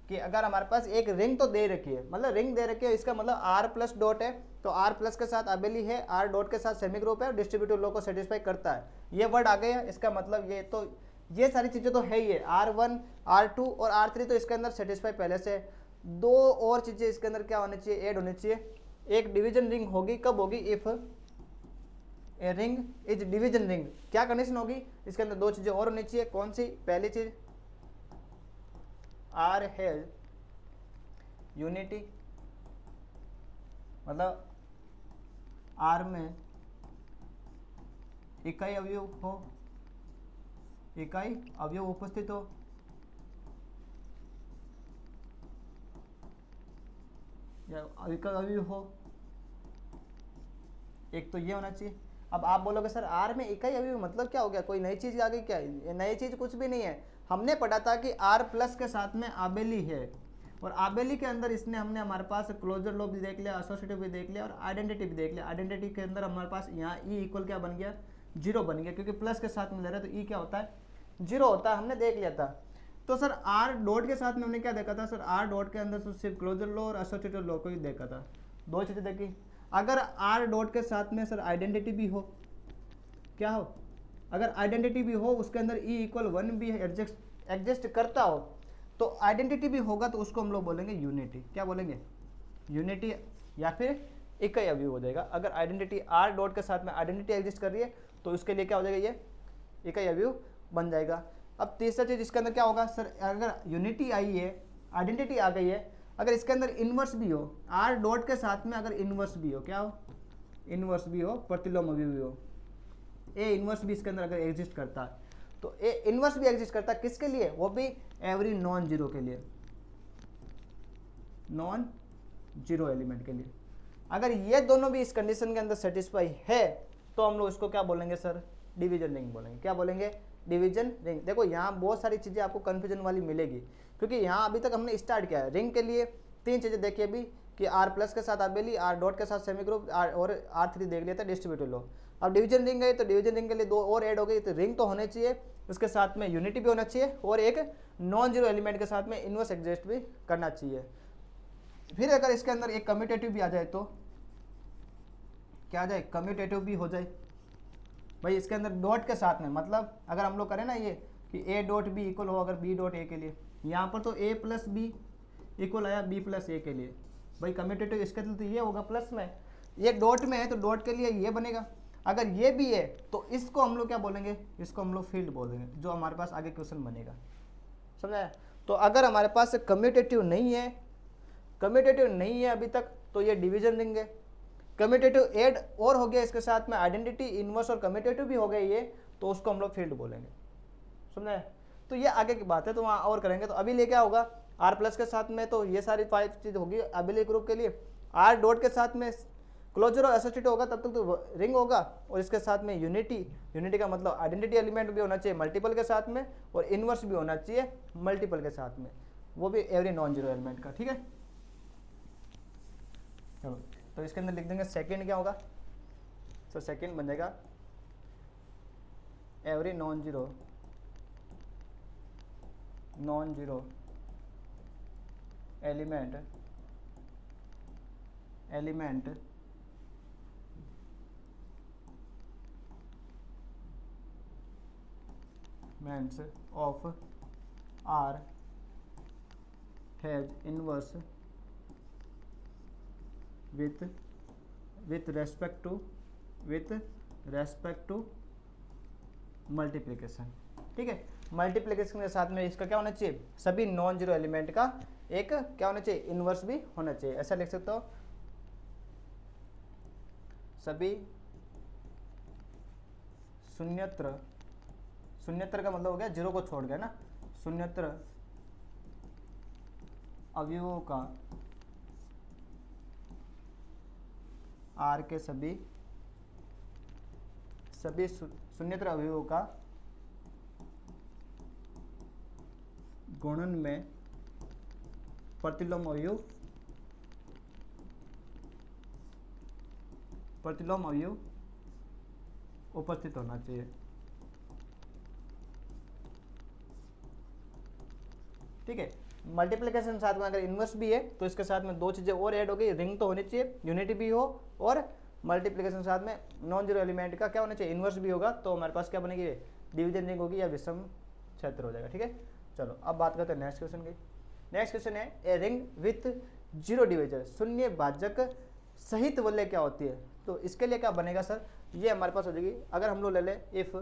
कि अगर हमारे पास एक रिंग तो दे रखी है, मतलब रिंग दे रखी है, इसका मतलब R प्लस डॉट है, तो R प्लस के साथ आबेली है, R डॉट के साथ सेमी ग्रुप है और डिस्ट्रीब्यूटिव लॉ को सेटिस्फाई करता है। ये वर्ड आ गया, इसका मतलब ये तो ये सारी चीज़ें तो है ही है। R1 R2 और R3 तो इसके अंदर सेटिस्फाई पहले से। दो और चीज़ें इसके अंदर क्या होनी चाहिए? ऐड होनी चाहिए। एक डिवीजन रिंग होगी, कब होगी? If a ring is division ring. क्या कंडीशन होगी? इसके अंदर दो चीज़ें और होनी चाहिए। कौन सी? पहली चीज R हैज यूनिटी, मतलब R में इकाई अवयव हो, इकाई अवयव उपस्थित हो, या इकाई अवयव हो, एक तो ये होना चाहिए। अब आप बोलोगे सर R में इकाई अवयव मतलब क्या हो गया? कोई नई चीज़ आ गई क्या? ये नई चीज़ कुछ भी नहीं है। हमने पढ़ा था कि R प्लस के साथ में आबेली है और आबेली के अंदर इसने हमने हमारे पास क्लोजर लॉ भी देख लिया, एसोसिएटिव भी देख लिया और आइडेंटिटी भी देख लिया। आइडेंटिटी के अंदर हमारे पास यहाँ E इक्वल क्या बन गया? 0 बन गया, क्योंकि प्लस के साथ में ले रहे हैं तो E क्या होता है? 0 होता है, हमने देख लिया था। तो सर R डॉट के साथ में हमने क्या देखा था? सर R डॉट के अंदर सिर्फ क्लोजर लॉ और एसोसिएटिव लॉ को ही देखा था, दो चीज़ें देखी। अगर R डॉट के साथ में सर आइडेंटिटी भी हो, क्या हो? अगर आइडेंटिटी भी हो, उसके अंदर E इक्वल 1 भी एग्जिस्ट करता हो, तो आइडेंटिटी भी होगा तो उसको हम लोग बोलेंगे यूनिटी। क्या बोलेंगे? यूनिटी या फिर इकाई अवयव हो जाएगा। अगर आइडेंटिटी R डॉट के साथ में आइडेंटिटी एग्जिस्ट कर रही है तो उसके लिए क्या हो जाएगा? ये इकाई अवयव बन जाएगा। अब तीसरा चीज़ इसके अंदर क्या होगा सर? अगर यूनिटी आई है, आइडेंटिटी आ गई है, अगर इसके अंदर इनवर्स भी हो, R डॉट के साथ में अगर इनवर्स भी हो, क्या हो? इनवर्स भी हो, प्रतिलोम अवयव भी हो, ए इनवर्स भी इसके अंदर अगर एग्जिस्ट करता है, तो ए इनवर्स भी एग्जिस्ट करता है किसके लिए? वो भी एवरी नॉन जीरो के लिए, नॉन जीरो एलिमेंट के लिए। अगर ये दोनों भी इस कंडीशन के अंदर सेटिस्फाई है तो हम लोग इसको क्या बोलेंगे सर? डिवीजन रिंग बोलेंगे। क्या बोलेंगे? Division ring. देखो यहाँ बहुत सारी चीज़ें आपको कन्फ्यूजन वाली मिलेगी, क्योंकि यहाँ अभी तक हमने स्टार्ट किया है। रिंग के लिए तीन चीज़ें देखी अभी कि R प्लस के साथ आबेली, R डॉट के साथ सेमी ग्रुप और R3 देख लिया था डिस्ट्रीब्यूटिव लॉ। अब डिवीजन रिंग है तो डिवीजन रिंग के लिए दो और ऐड हो गई। तो रिंग तो होने चाहिए, उसके साथ में यूनिटी भी होना चाहिए और एक नॉन जीरो एलिमेंट के साथ में इनवर्स एग्जिस्ट भी करना चाहिए। फिर अगर इसके अंदर एक कम्यूटेटिव भी आ जाए तो क्या आ जाए? कम्यूटेटिव भी हो जाए भाई इसके अंदर डॉट के साथ में। मतलब अगर हम लोग करें ना ये कि A डॉट बी इक्वल हो अगर B डॉट A के लिए, यहाँ पर तो A प्लस बी इक्वल आया B प्लस A के लिए, भाई कम्यूटेटिव इसके लिए तो ये होगा प्लस में, ये डॉट में है तो डॉट के लिए ये बनेगा। अगर ये भी है तो इसको हम लोग क्या बोलेंगे? इसको हम लोग फील्ड बोलेंगे, जो हमारे पास आगे क्वेश्चन बनेगा, समझा? तो अगर हमारे पास कम्यूटेटिव नहीं है कम्यूटेटिव नहीं है अभी तक तो ये डिवीजन रिंग है। कम्यूटेटिव ऐड और हो गया इसके साथ में, आइडेंटिटी इनवर्स और कम्यूटेटिव भी हो गए ये, तो उसको हम लोग फील्ड बोलेंगे। समझे? तो ये आगे की बात है, तो वहाँ और करेंगे। तो अभी ले क्या होगा, आर प्लस के साथ में, तो ये सारी 5 चीज होगी अबिलिटी ग्रुप के लिए। आर डॉट के साथ में क्लोजर और एसोसिएट होगा तब तक तो रिंग होगा, और इसके साथ में यूनिटी का मतलब आइडेंटिटी एलिमेंट भी होना चाहिए मल्टीपल के साथ में, और इनवर्स भी होना चाहिए मल्टीपल के साथ में, वो भी एवरी नॉन जीरो एलिमेंट का। ठीक है, चलो तो इसके अंदर लिख देंगे सेकंड क्या होगा, तो सेकंड बन जाएगा every non zero element of R has inverse with respect to multiplication. ठीक है, मल्टीप्लिकेशन के साथ में इसका क्या होना चाहिए, सभी नॉन जीरो एलिमेंट का एक क्या होना चाहिए, इनवर्स भी होना चाहिए। ऐसा लिख सकते हो, सभी शून्यत्र का मतलब हो गया जीरो को छोड़ गया ना, शून्यत्र अवयवों का आर के सभी शून्यत्र अवयवों का गुणन में प्रतिलोम अवयव उपस्थित होना चाहिए। ठीक है, मल्टीप्लिकेशन साथ में अगर इनवर्स भी है तो इसके साथ में 2 चीजें और ऐड हो गई, रिंग तो होनी चाहिए, यूनिटी भी हो, और मल्टीप्लिकेशन साथ में नॉन जीरो एलिमेंट का क्या होना चाहिए, इनवर्स भी होगा, तो हमारे पास क्या बनेगी, डिवीजन रिंग होगी या विषम क्षेत्र हो जाएगा। ठीक है, चलो अब बात करते हैं नेक्स्ट क्वेश्चन की। नेक्स्ट क्वेश्चन है a ring with zero divisor, शून्य भाजक सहित वलय क्या होती है। तो इसके लिए क्या बनेगा सर, ये हमारे पास हो जाएगी, अगर हम लोग ले लें इफ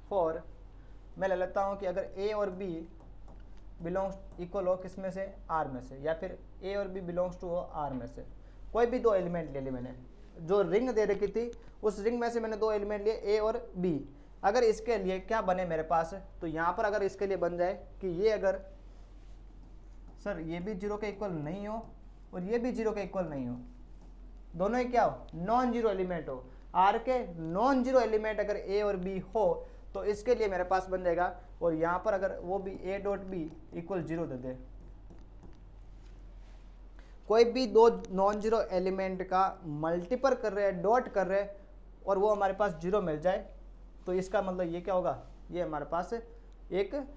फॉर, मैं ले लेता हूं कि अगर ए और बी बिलोंग्स इक्वल हो किस में से, आर में से, या फिर ए और बी बिलोंग्स टू हो आर में से, कोई भी 2 एलिमेंट ले ली मैंने, जो रिंग दे रखी थी उस रिंग में से मैंने 2 एलिमेंट लिए ए और बी। अगर इसके लिए क्या बने मेरे पास, तो यहाँ पर अगर इसके लिए बन जाए कि ये अगर सर ये भी 0 के इक्वल नहीं हो और ये भी 0 के इक्वल नहीं हो, दोनों ही क्या हो, नॉन जीरो एलिमेंट हो, आर के नॉन जीरो एलिमेंट अगर ए और बी हो, तो इसके लिए मेरे पास बन जाएगा, और यहां पर अगर वो भी ए डॉट बी इक्वल 0 दे दे, कोई भी 2 नॉन जीरो एलिमेंट का मल्टीपल कर रहे हैं, डॉट कर रहे हैं, और वो हमारे पास 0 मिल जाए, तो इसका मतलब ये क्या होगा, ये हमारे पास एक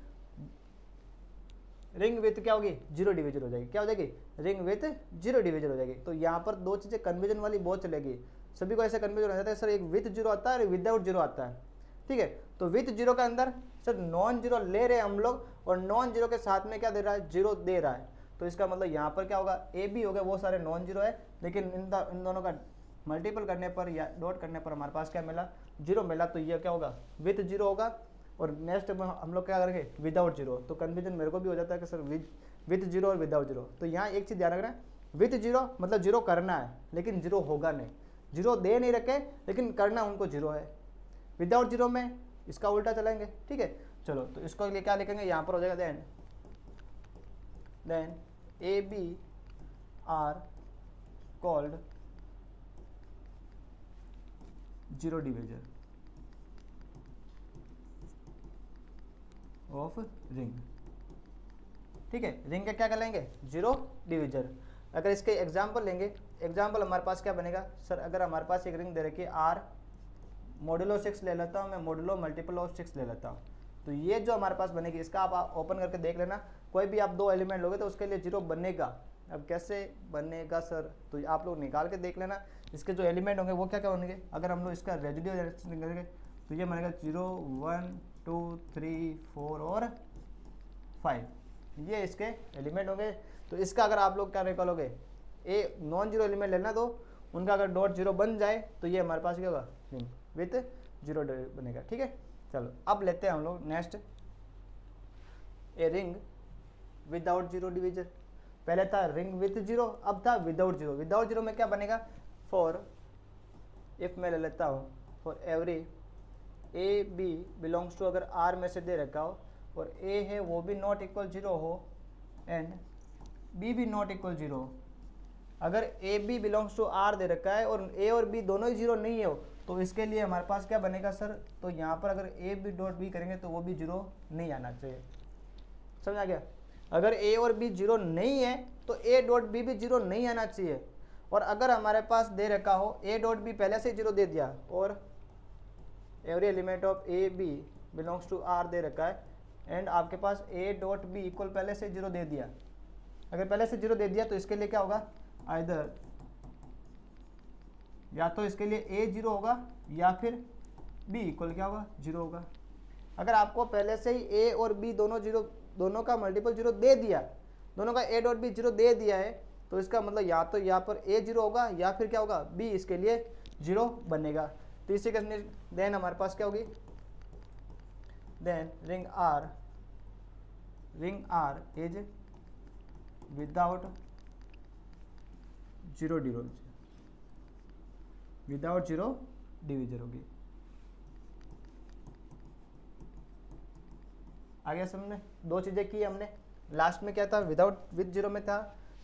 रिंग विथ क्या होगी, जीरो डिवीजर हो जाएगी। क्या हो जाएगी, रिंग विथ जीरो डिवीजर हो जाएगी। तो यहाँ पर 2 चीजें कन्वर्जन वाली बहुत चलेगी, सभी को ऐसे कन्वर्जन हो जाता है सर, एक विथ जीरो आता है और विदाउट जीरो आता है। ठीक है, तो विथ जीरो के अंदर सर नॉन जीरो ले रहे हैं हम लोग, और नॉन जीरो के साथ में क्या दे रहा है, जीरो दे रहा है, तो इसका मतलब यहाँ पर क्या होगा, ए बी हो गया, वो सारे नॉन जीरो है, लेकिन इन दोनों का मल्टीपल करने पर या डॉट करने पर हमारे पास क्या मिला, 0 मिला, तो ये क्या होगा, विथ जीरो होगा। और नेक्स्ट हम लोग क्या करेंगे, विदाउट जीरो, तो कन्फ्यूजन मेरे को भी हो जाता है कि सर विथ जीरो और विदाउट जीरो। तो यहाँ एक चीज़ ध्यान रखना, विथ जीरो मतलब जीरो करना है लेकिन जीरो होगा नहीं, जीरो दे नहीं रखे लेकिन करना उनको जीरो है। विदाउट जीरो में इसका उल्टा चलेंगे। ठीक है, चलो तो इसको लिए क्या लिखेंगे, यहाँ पर हो जाएगा then A B are called zero divisor of ring. ठीक है, रिंग का क्या कहलाएंगे, जीरो डिवीजर। अगर इसके एग्जाम्पल लेंगे, एग्जाम्पल हमारे पास क्या बनेगा सर, अगर हमारे पास एक रिंग दे रखी है आर मॉडुलो 6 ले लेता हूँ मैं, मॉडुलो मल्टीपल ऑफ 6 ले लेता हूँ, तो ये जो हमारे पास बनेगी, इसका आप ओपन करके देख लेना, कोई भी आप 2 एलिमेंट लोगे तो उसके लिए जीरो बनेगा। अब कैसे बनेगा सर, तो आप लोग निकाल के देख लेना, इसके जो एलिमेंट होंगे वो क्या क्या होंगे। अगर हम लोग इसका रेजिड्यू निकालेंगे तो ये बनेगा 0 1 2 3 4 और 5, ये इसके एलिमेंट होंगे। तो इसका अगर आप लोग क्या निकालोगे, ए नॉन जीरो एलिमेंट लेना, तो उनका अगर डॉट जीरो बन जाए तो ये हमारे पास क्या होगा, रिंग विथ जीरो बनेगा। ठीक है, चलो अब लेते हैं हम लोग next, a ring without zero division. पहले था रिंग विथ जीरो, अब था विदाउट जीरो। विदाउट जीरो में क्या बनेगा, फॉर इफ मैं ले लेता हूँ for every A B belongs to, अगर आर में से दे रखा हो और ए है वो भी नॉट इक्वल जीरो हो एंड बी भी नॉट इक्वल जीरो हो। अगर A B belongs to R दे रखा है और ए और बी दोनों ही जीरो नहीं हो तो इसके लिए हमारे पास क्या बनेगा सर, तो यहाँ पर अगर ए बी डॉट बी करेंगे तो वो भी जीरो नहीं आना चाहिए। समझ आ गया। अगर ए और बी जीरो नहीं है तो ए डॉट बी भी जीरो नहीं आना चाहिए। और अगर हमारे पास दे रखा हो ए डॉट बी पहले से जीरो दे दिया और every element of A B belongs to R दे रखा है एंड आपके पास ए डॉट बी इक्वल पहले से जीरो दे दिया। अगर पहले से जीरो दे दिया तो इसके लिए क्या होगा, आइदर या तो इसके लिए ए जीरो होगा या फिर बी इक्वल क्या होगा, जीरो होगा। अगर आपको पहले से ही ए और बी दोनों जीरो, दोनों का मल्टीपल जीरो दे दिया, दोनों का ए डॉट बी जीरो दे दिया है तो इसका मतलब या तो यहाँ पर ए जीरो होगा या फिर क्या होगा, बी इसके लिए जीरो बनेगा। तो इसी के देन हमारे पास क्या होगी, then ring R is without zero division, without zero division होगी। आगे समझने दो चीजें की हमने। लास्ट में क्या था, विद जीरो में था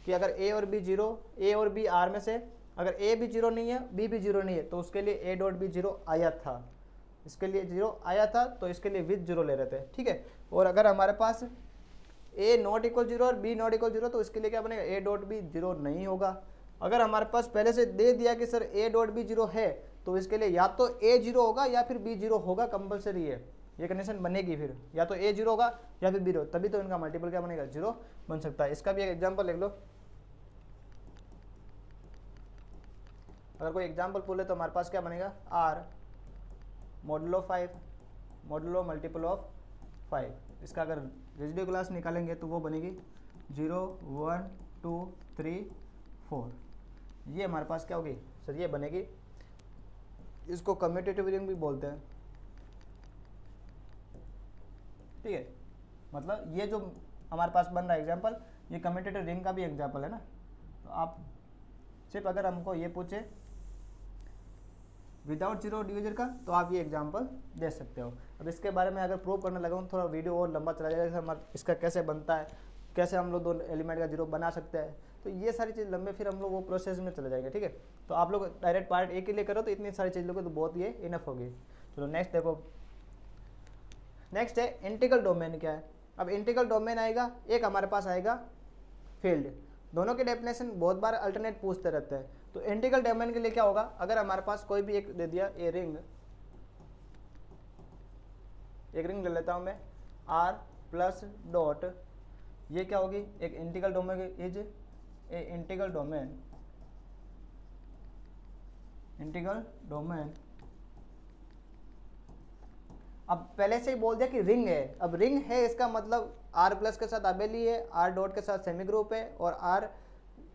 कि अगर ए और बी जीरो, ए और बी आर में से अगर ए भी जीरो नहीं है बी भी जीरो नहीं है तो उसके लिए ए डॉट बी जीरो आया था, इसके लिए जीरो आया था तो इसके लिए विद जीरो ले रहे थे, ठीक है। और अगर हमारे पास ए नॉट इक्वल जीरो और बी नॉट इक्वल जीरो तो इसके लिए क्या बनेगा, ए डॉट बी जीरो नहीं होगा। अगर हमारे पास पहले से दे दिया कि sir A dot B zero है तो इसके लिए या तो ए जीरो होगा या फिर बी जीरो होगा, कंपलसरी है, ये कंडीशन बनेगी। फिर या तो ए जीरो होगा या फिर बी जीरो, तभी तो इनका मल्टीपल क्या बनेगा, जीरो बन सकता है। इसका भी एक एग्जांपल लिख लो। अगर कोई एग्जांपल बोले तो हमारे पास क्या बनेगा, R modulo 5 modulo multiple of 5। इसका अगर रेसिड्यू क्लास निकालेंगे तो वो बनेगी 0 1 2 3 4। ये हमारे पास क्या होगी सर, ये बनेगी, इसको कम्यूटेटिव रिंग भी बोलते हैं, ठीक है। मतलब ये जो हमारे पास बन रहा है एग्जांपल, ये कम्यूटेटिव रिंग का भी एग्जांपल है ना। तो आप सिर्फ अगर हमको ये पूछे विदाउट जीरो डिवीजन का तो आप ये एग्जांपल दे सकते हो। अब इसके बारे में अगर प्रूव करने लगा हूँ थोड़ा वीडियो और लंबा चला जाएगा, हमारा इसका कैसे बनता है, कैसे हम लोग दो एलिमेंट का जीरो बना सकते हैं, तो ये सारी चीज़ लंबे फिर हम लोग वो प्रोसेस में चले जाएंगे, ठीक है। तो आप लोग डायरेक्ट पार्ट ए के लिए करो तो इतनी सारी चीज़ लोग तो बहुत ये इनफ होगी। चलो नेक्स्ट देखो, नेक्स्ट है इंटीग्रल डोमेन क्या है। अब इंटीग्रल डोमेन आएगा, एक हमारे पास आएगा फील्ड। दोनों की डेफिनेशन बहुत बार अल्टरनेट पूछते रहते हैं। तो इंटीग्रल डोमेन के लिए क्या होगा, अगर हमारे पास कोई भी एक दे दिया, ए रिंग, एक रिंग ले लेता हूं मैं आर प्लस डॉट, ये क्या होगी, एक integral domain is a integral domain, integral domain. अब पहले से ही बोल दिया कि रिंग है। अब रिंग है इसका मतलब आर प्लस के साथ अबेली है, आर डॉट के साथ सेमी ग्रुप है और आर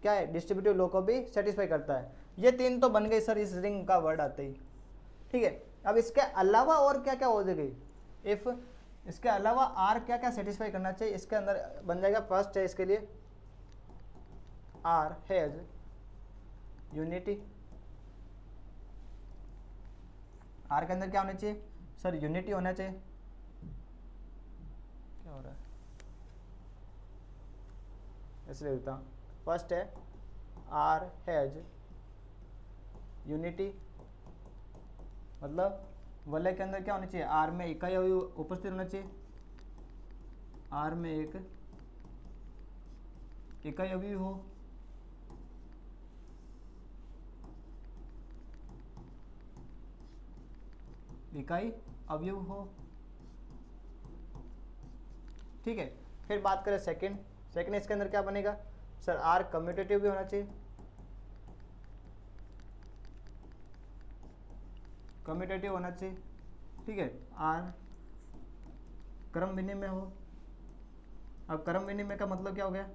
क्या है, डिस्ट्रीब्यूटिव लॉ को भी सेटिस्फाई करता है। ये तीन तो बन गई सर इस रिंग का वर्ड आते ही, ठीक है। अब इसके अलावा और क्या क्या हो जाएगी, इफ इसके अलावा आर क्या क्या सेटिस्फाई करना चाहिए, इसके अंदर बन जाएगा। फर्स्ट है इसके लिए आर हैज यूनिटी। आर के अंदर क्या होना चाहिए सर, यूनिटी होना चाहिए। क्या हो रहा है, इसलिए लिखता हूँ। फर्स्ट है आर हैज यूनिटी, मतलब वलय के अंदर क्या होना चाहिए, आर में इकाई अवयव उपस्थित होना चाहिए, आर में एक इकाई अवयव हो, इकाई अवयव हो, ठीक है। फिर बात करें सेकंड, सेकंड इसके अंदर क्या बनेगा सर, आर कम्यूटेटिव भी होना चाहिए, कम्यूटेटिव होना चाहिए, ठीक है। आर क्रम विनिमय हो। अब क्रम विनिमय का मतलब क्या हो गया,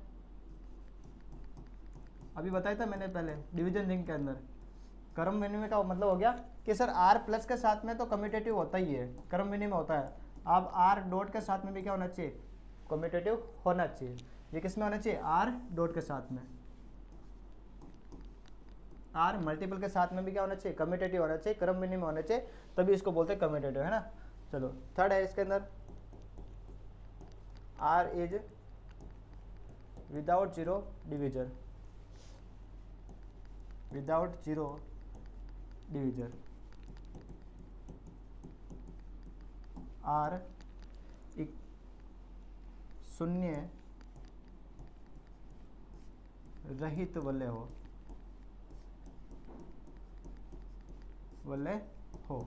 अभी बताया था मैंने पहले डिवीजन रिंग के अंदर। क्रम विनिमय का मतलब हो गया कि सर आर प्लस के साथ में तो कम्यूटेटिव होता ही है, क्रम विनिमय होता है। अब आर डॉट के साथ में भी क्या होना चाहिए, कम्यूटेटिव होना चाहिए। ये किस में होना चाहिए, आर डॉट के साथ में, आर मल्टीपल के साथ में भी क्या होना चाहिए, कम्यूटेटिव होना चाहिए, क्रम विनिमय होना चाहिए, तभी इसको बोलते हैं कम्यूटेटिव, है ना। चलो थर्ड है इसके अंदर, R is without zero division, without zero division, R शून्य रहित वलय हो, वलय हो।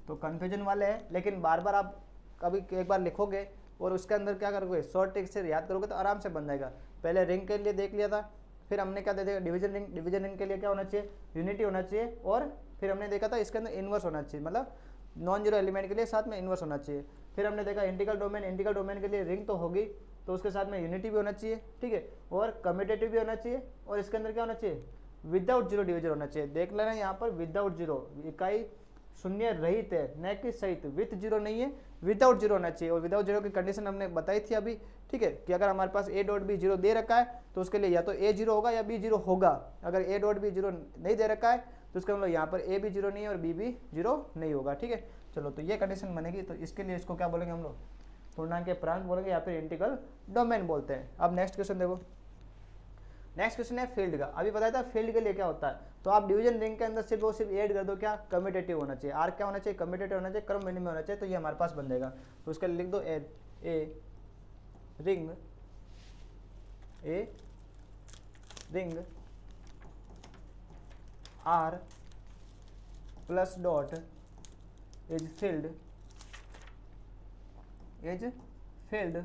तो कन्फ्यूजन वाले है, लेकिन बार बार आप कभी एक बार लिखोगे और उसके अंदर क्या करोगे, शॉर्ट ट्रिक से याद करोगे तो आराम से बन जाएगा। पहले रिंग के लिए देख लिया था, फिर हमने क्या दे दिया, डिवीजन रिंग, डिवीजन रिंग के लिए क्या होना चाहिए, यूनिटी होना चाहिए, और फिर हमने देखा था इसके अंदर इन्वर्स होना चाहिए, मतलब नॉन जीरो एलिमेंट के लिए साथ में इन्वर्स होना चाहिए। फिर हमने देखा इंटीग्रल डोमेन, इंटीग्रल डोमेन के लिए रिंग तो होगी, तो उसके साथ में यूनिटी भी होना चाहिए, ठीक है, और कम्यूटेटिव भी होना चाहिए, और इसके अंदर क्या होना चाहिए, विदाउट जीरो डिविजन होना चाहिए। देख लेना यहाँ पर विदाउट जीरो, इकाई शून्य रहित है, न कि सहित, विथ जीरो नहीं है, विदाउट जीरो होना चाहिए। और विदाउट जीरो की कंडीशन हमने बताई थी अभी, ठीक है, कि अगर हमारे पास ए डॉट बी जीरो दे रखा है तो उसके लिए या तो ए जीरो होगा या बी जीरो होगा। अगर ए डॉट बी जीरो नहीं दे रखा है तो उसका मतलब यहाँ पर ए भी जीरो नहीं है और बी भी जीरो नहीं होगा, ठीक है। चलो तो ये कंडीशन बनेगी, तो इसके लिए इसको क्या बोलेंगे हम लोग, पूर्णांक के प्रांत बोलेंगे या फिर इंटीग्रल डोमेन बोलते हैं। अब नेक्स्ट क्वेश्चन देखो, नेक्स्ट क्वेश्चन है फील्ड का। अभी बताया था फील्ड के लिए क्या होता है, तो आप डिवीजन रिंग के अंदर सिर्फ वो सिर्फ ऐड कर दो, क्या, कम्यूटेटिव होना चाहिए, आर क्या होना चाहिए, कम्यूटेटिव होना चाहिए, क्रम विनिमय होना चाहिए, तो ये हमारे पास बन जाएगा। तो उसके लिए लिख दो a ring R plus dot is field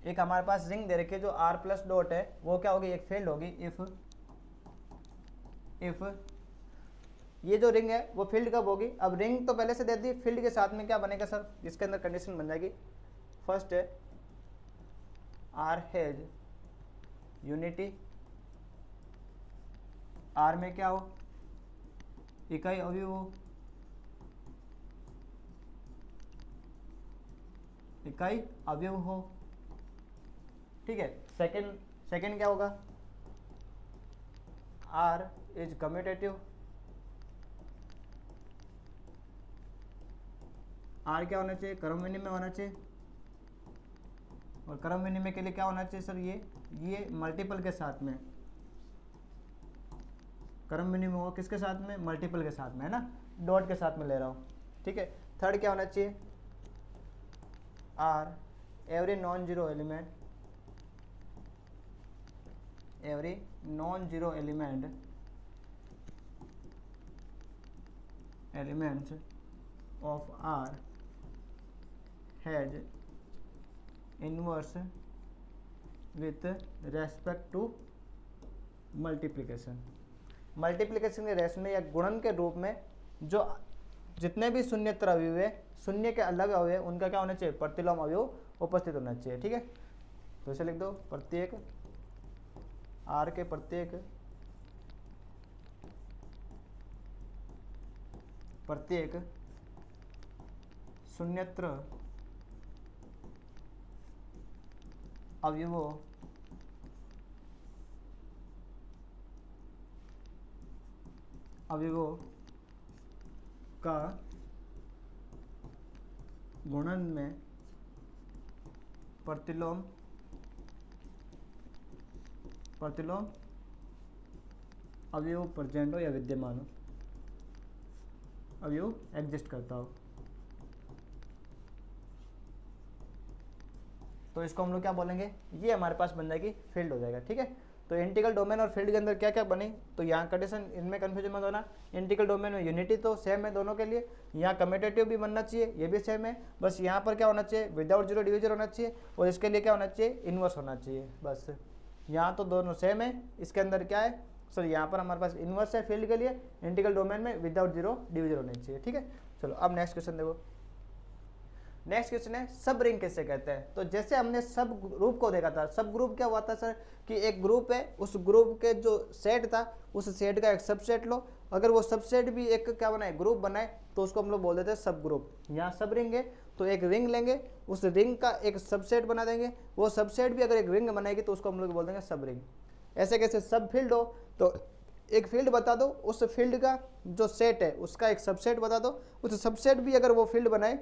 एक हमारे पास रिंग दे रखी है जो r प्लस डॉट है, वो क्या होगी, एक फील्ड होगी इफ ये जो रिंग है वो फील्ड कब होगी। अब रिंग तो पहले से दे दी, फील्ड के साथ में क्या बनेगा सर, इसके अंदर कंडीशन बन जाएगी, फर्स्ट है r हैज यूनिटी, r में क्या हो, इकाई अवयव हो, इकाई अवयव हो, ठीक है। सेकंड क्या होगा, R इज कम्यूटेटिव, R क्या होना चाहिए, क्रम विनिमय होना चाहिए, और क्रम विनिमय के लिए क्या होना चाहिए सर, ये मल्टीपल के साथ में, क्रम विनिमय हो किसके साथ में, मल्टीपल के साथ में, है ना, डॉट के साथ में ले रहा हूँ, ठीक है। थर्ड क्या होना चाहिए, R every non zero element, every non-zero elements of R has inverse with respect to multiplication। Multiplication के रेस में या गुणन के रूप में जो जितने भी शून्येतर अवयव है, शून्य के अलग अवयव है, उनका क्या होना चाहिए, प्रतिलोम अवयव उपस्थित होना चाहिए, ठीक है। तो इसे लिख दो, प्रत्येक R के प्रत्येक शून्येतर अवयवों का गुणन में प्रतिलोम अवयव प्रेजेंट हो या विद्यमान हो, अवयव एग्जिस्ट करता हो, तो इसको हम लोग क्या बोलेंगे, ये हमारे पास बन जाएगी फील्ड हो जाएगा, ठीक है। तो इंटीग्रल डोमेन और फील्ड के अंदर क्या क्या बने, तो यहाँ कंडीशन, इनमें कन्फ्यूजन मत होना, इंटीग्रल डोमेन में यूनिटी तो सेम है दोनों के लिए, यहाँ कम्यूटेटिव भी बनना चाहिए, ये भी सेम है, बस यहाँ पर क्या होना चाहिए, विदाउट जीरो डिविजन होना चाहिए, और इसके लिए क्या होना चाहिए, इन्वर्स होना चाहिए, बस। यहाँ तो दोनों सेम है, इसके अंदर क्या है सर, यहाँ पर हमारे पास इन्वर्स है फील्ड के लिए, इंटीग्रल डोमेन में विदाउट जीरो डिविजन होनी चाहिए, ठीक है। चलो अब नेक्स्ट क्वेश्चन देखो, नेक्स्ट क्वेश्चन है सब रिंग किसे कहते हैं। तो जैसे हमने सब ग्रुप को देखा था, सब ग्रुप क्या हुआ था सर, कि एक ग्रुप है, उस ग्रुप के जो सेट था, उस सेट का एक सबसेट लो अगर वो सबसेट भी एक क्या बनाए, ग्रुप बनाए, तो उसको हम लोग बोल देते हैं सब ग्रुप। यहाँ सब रिंग है तो एक रिंग लेंगे, उस रिंग का एक सबसेट बना देंगे, वो सबसेट भी अगर एक रिंग बनाएगी तो उसको हम लोग बोल देंगे सब रिंग। ऐसे कैसे, सब फील्ड हो तो एक फील्ड बता दो, उस फील्ड का जो सेट है उसका एक सबसेट बता दो, उस सबसेट भी अगर वो फील्ड बनाए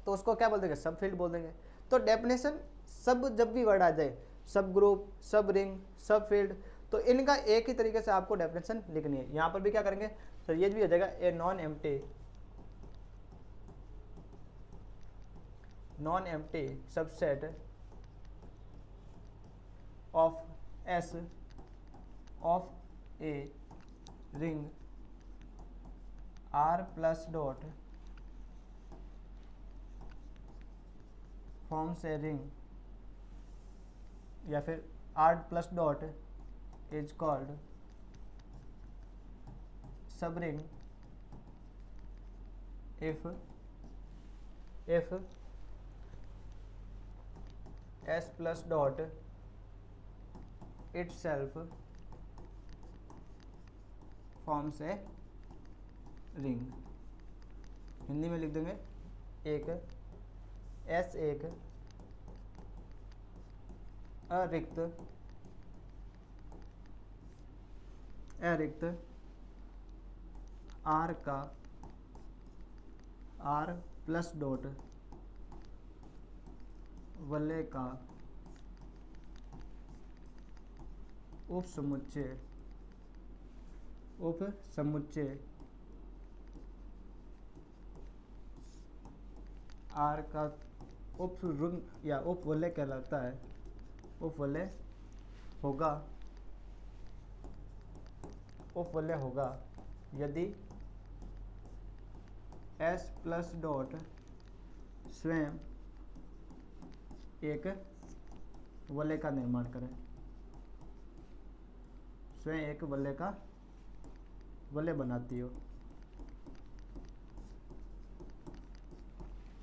तो उसको क्या बोल देंगे, सब फील्ड बोल देंगे। तो डेफिनेशन सब जब भी वर्ड आ जाए, सब ग्रुप, सब रिंग, सब फील्ड, तो इनका एक ही तरीके से आपको डेफिनेशन लिखनी है। यहाँ पर भी क्या करेंगे सर, ये भी हो जाएगा a non empty subset of S of a ring R plus dot forms a ring, या फिर R plus dot is called subring if s plus dot itself forms a ring। Hindi में लिख देंगे, एक s एक अरिक्त r का r plus dot वलय का उप समुच्चय r का उप रिंग या उप वलय कहलाता है, उप वलय होगा यदि s प्लस डॉट स्वयं एक वलय का निर्माण करें, स्वयं एक वलय बनाती हो।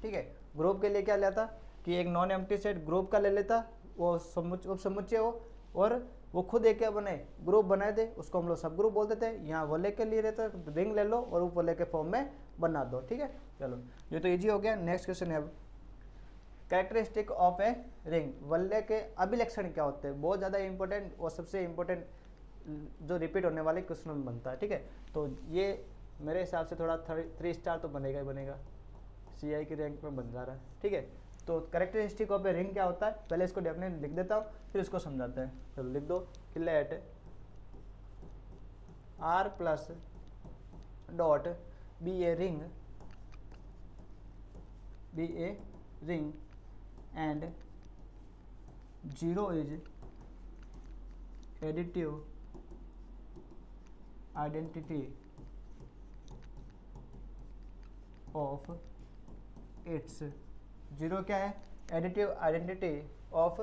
ठीक है, ग्रुप के लिए क्या लेता कि एक नॉन एम्प्टी सेट ग्रुप का ले लेता, वो उप समुच्चय हो और वो खुद एक क्या बनाए, ग्रुप बनाए दे, उसको हम लोग सब ग्रुप बोल देते हैं। यहाँ वलय के लिए रहता है रिंग ले लो और उप वलय के फॉर्म में बना दो। ठीक है, चलो ये तो इजी हो गया। नेक्स्ट क्वेश्चन है अब कैरेक्टरिस्टिक ऑफ ए रिंग, वलय के अभिलक्षण क्या होते हैं, बहुत ज़्यादा इंपॉर्टेंट और सबसे इम्पोर्टेंट जो रिपीट होने वाले क्वेश्चन में बनता है। ठीक है, तो ये मेरे हिसाब से थोड़ा 3 स्टार तो बनेगा ही बनेगा, CI की रैंक में बन जा रहा है। ठीक है, तो कैरेक्टरिस्टिक ऑफ ए रिंग क्या होता है, पहले इसको डेफिनेट लिख देता हूँ फिर इसको समझाते हैं। चलो लिख दो कि let R plus dot be a ring and 0 is additive identity of its, 0 क्या है, additive identity of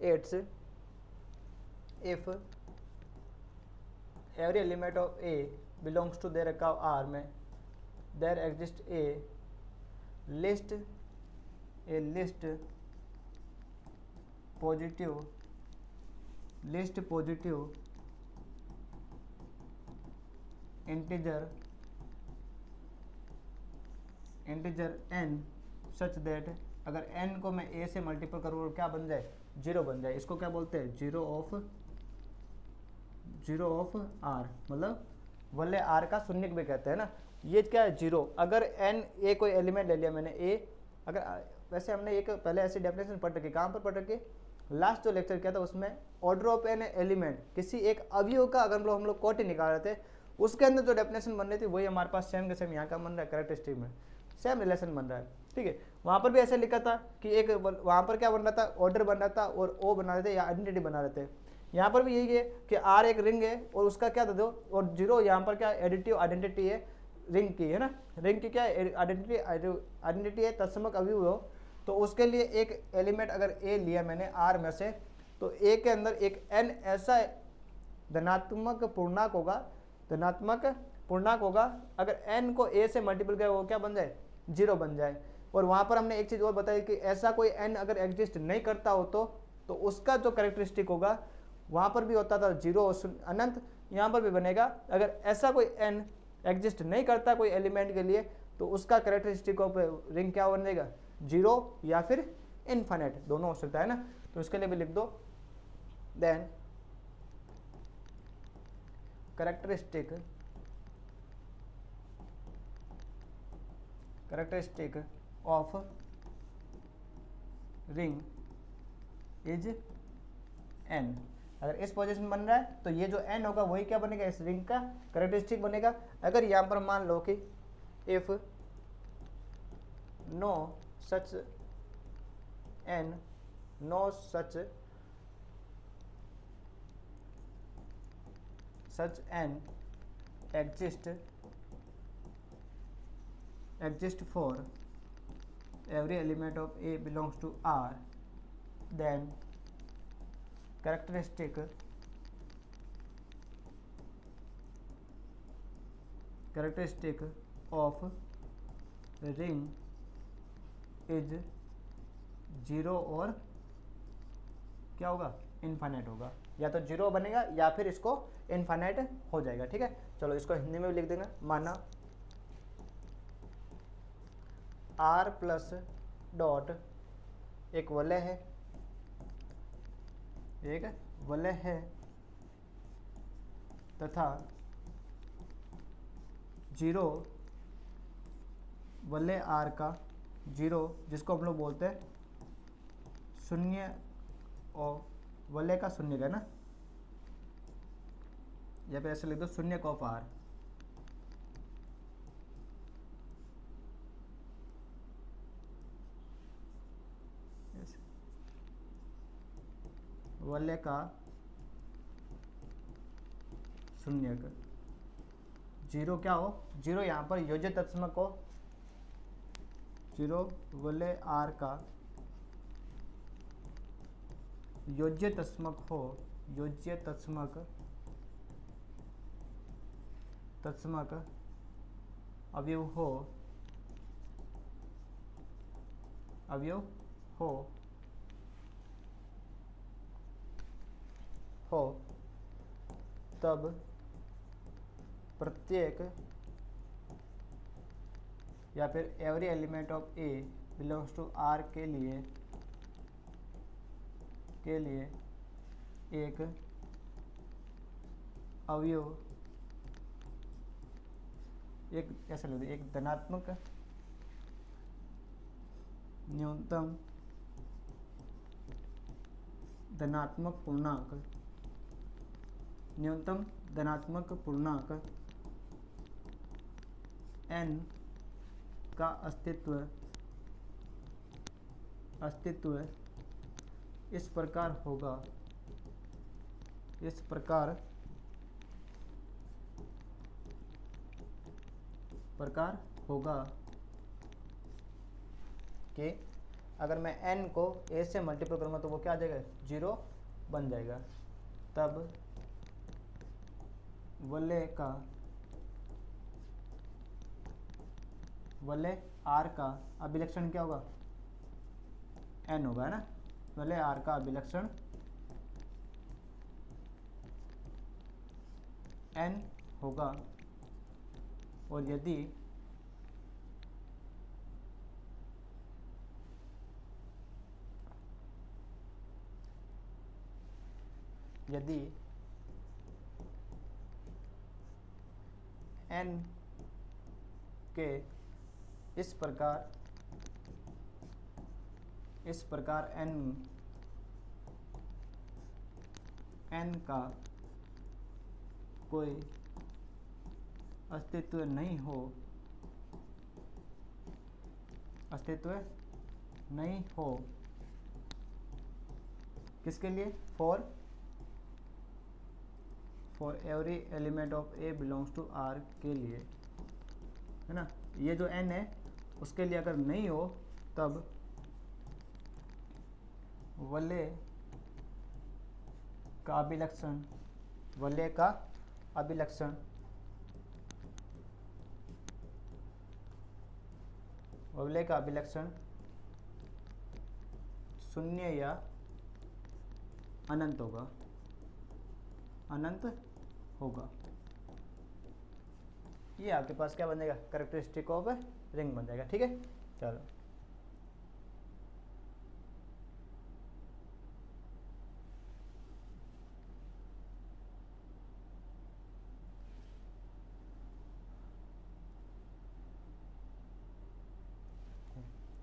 its if every element of A belongs to there curve R में there exist a least positive integer n such that, अगर n को मैं a से multiple करूँ और क्या बन जाए, 0 बन जाए, इसको क्या बोलते हैं, जीरो ऑफ r, मतलब वलय r का शून्य भी कहते हैं ना। ये क्या है 0, अगर n a कोई एलिमेंट ले लिया मैंने a, अगर वैसे हमने एक पहले ऐसी डेफिनेशन पढ़ रखी, कहाँ पर पढ़ रखी, लास्ट जो लेक्चर किया था उसमें ऑर्डर ऑफ एन एलिमेंट, किसी एक अवयव का अगर हम लोग कोटि निकाल रहे थे, उसके अंदर जो डेफिनेशन बन रही थी वही हमारे पास सेम के सेम यहाँ का बन रहा है, कैरेक्टरिस्टिक में सेम रिलेशन बन रहा है। ठीक है, वहाँ पर भी ऐसे लिखा था कि एक वहाँ पर क्या बन रहा था, ऑर्डर बन रहा था और ओ बना रहे थे या आइडेंटिटी बना रहे थे। यहाँ पर भी यही है कि R एक रिंग है और उसका क्या दे दो, और 0 यहाँ पर क्या एडिटिव आइडेंटिटी है रिंग की, है ना, रिंग की क्या आइडेंटिटी है, तत्समक अवयव हो, तो उसके लिए एक एलिमेंट अगर A लिया मैंने R में से, तो A के अंदर एक n ऐसा धनात्मक पूर्णांक होगा, अगर n को A से मल्टीपल करें वो क्या बन जाए, 0 बन जाए। और वहाँ पर हमने एक चीज़ और बताई कि ऐसा कोई n अगर एग्जिस्ट नहीं करता हो तो उसका जो कैरेक्टरिस्टिक होगा वहाँ पर भी होता था 0 और अनंत, यहाँ पर भी बनेगा। अगर ऐसा कोई n एग्जिस्ट नहीं करता कोई एलिमेंट के लिए तो उसका कैरेक्टरिस्टिक ऑफ रिंग क्या बनेगा, 0 या फिर इनफाइनाइट, दोनों हो सकता है ना। तो इसके लिए भी लिख दो, then characteristic of ring is n। अगर इस पोजीशन बन रहा है तो ये जो n होगा वही क्या बनेगा, इस रिंग का कैरेक्टरिस्टिक बनेगा। अगर यहाँ पर मान लो कि if no such n, no such n exist for every element of A belongs to R, then characteristic of ring is 0 और क्या होगा, इनफाइनाइट होगा। या तो 0 बनेगा या फिर इसको इनफाइनाइट हो जाएगा। ठीक है, चलो इसको हिंदी में भी लिख देंगे। माना R प्लस डॉट एक वलय है, तथा 0 वलय R का 0, जिसको हम लोग बोलते हैं शून्य, और वलय का शून्य का ना, या फिर ऐसे लिख दो शून्य ऑफ R। वलय का शून्यक 0 क्या हो, 0 यहाँ पर योज्य तत्समक हो, 0 वलय R का योज्य तत्समक हो, योज्य तत्समक अवयव हो तब प्रत्येक या फिर every element of A belongs to R के लिए एक अवयव, एक ऐसा लिख दो, एक धनात्मक न्यूनतम धनात्मक पूर्णांक n का अस्तित्व इस प्रकार होगा कि अगर मैं n को a से मल्टीप्लाई करूँगा तो वो क्या आ जाएगा, 0 बन जाएगा। तब वलय R का अभिलक्षण क्या होगा, n होगा, है ना। वलय R का अभिलक्षण n होगा, और यदि n के इस प्रकार n का कोई अस्तित्व नहीं हो, किसके लिए, for every element of A belongs to R के लिए, है ना। ये जो n है उसके लिए अगर नहीं हो तब वलय का अभिलक्षण शून्य या अनंत होगा। ये आपके पास क्या बन जाएगा, कैरेक्टरिस्टिक ऑफ रिंग बन जाएगा। ठीक है, चलो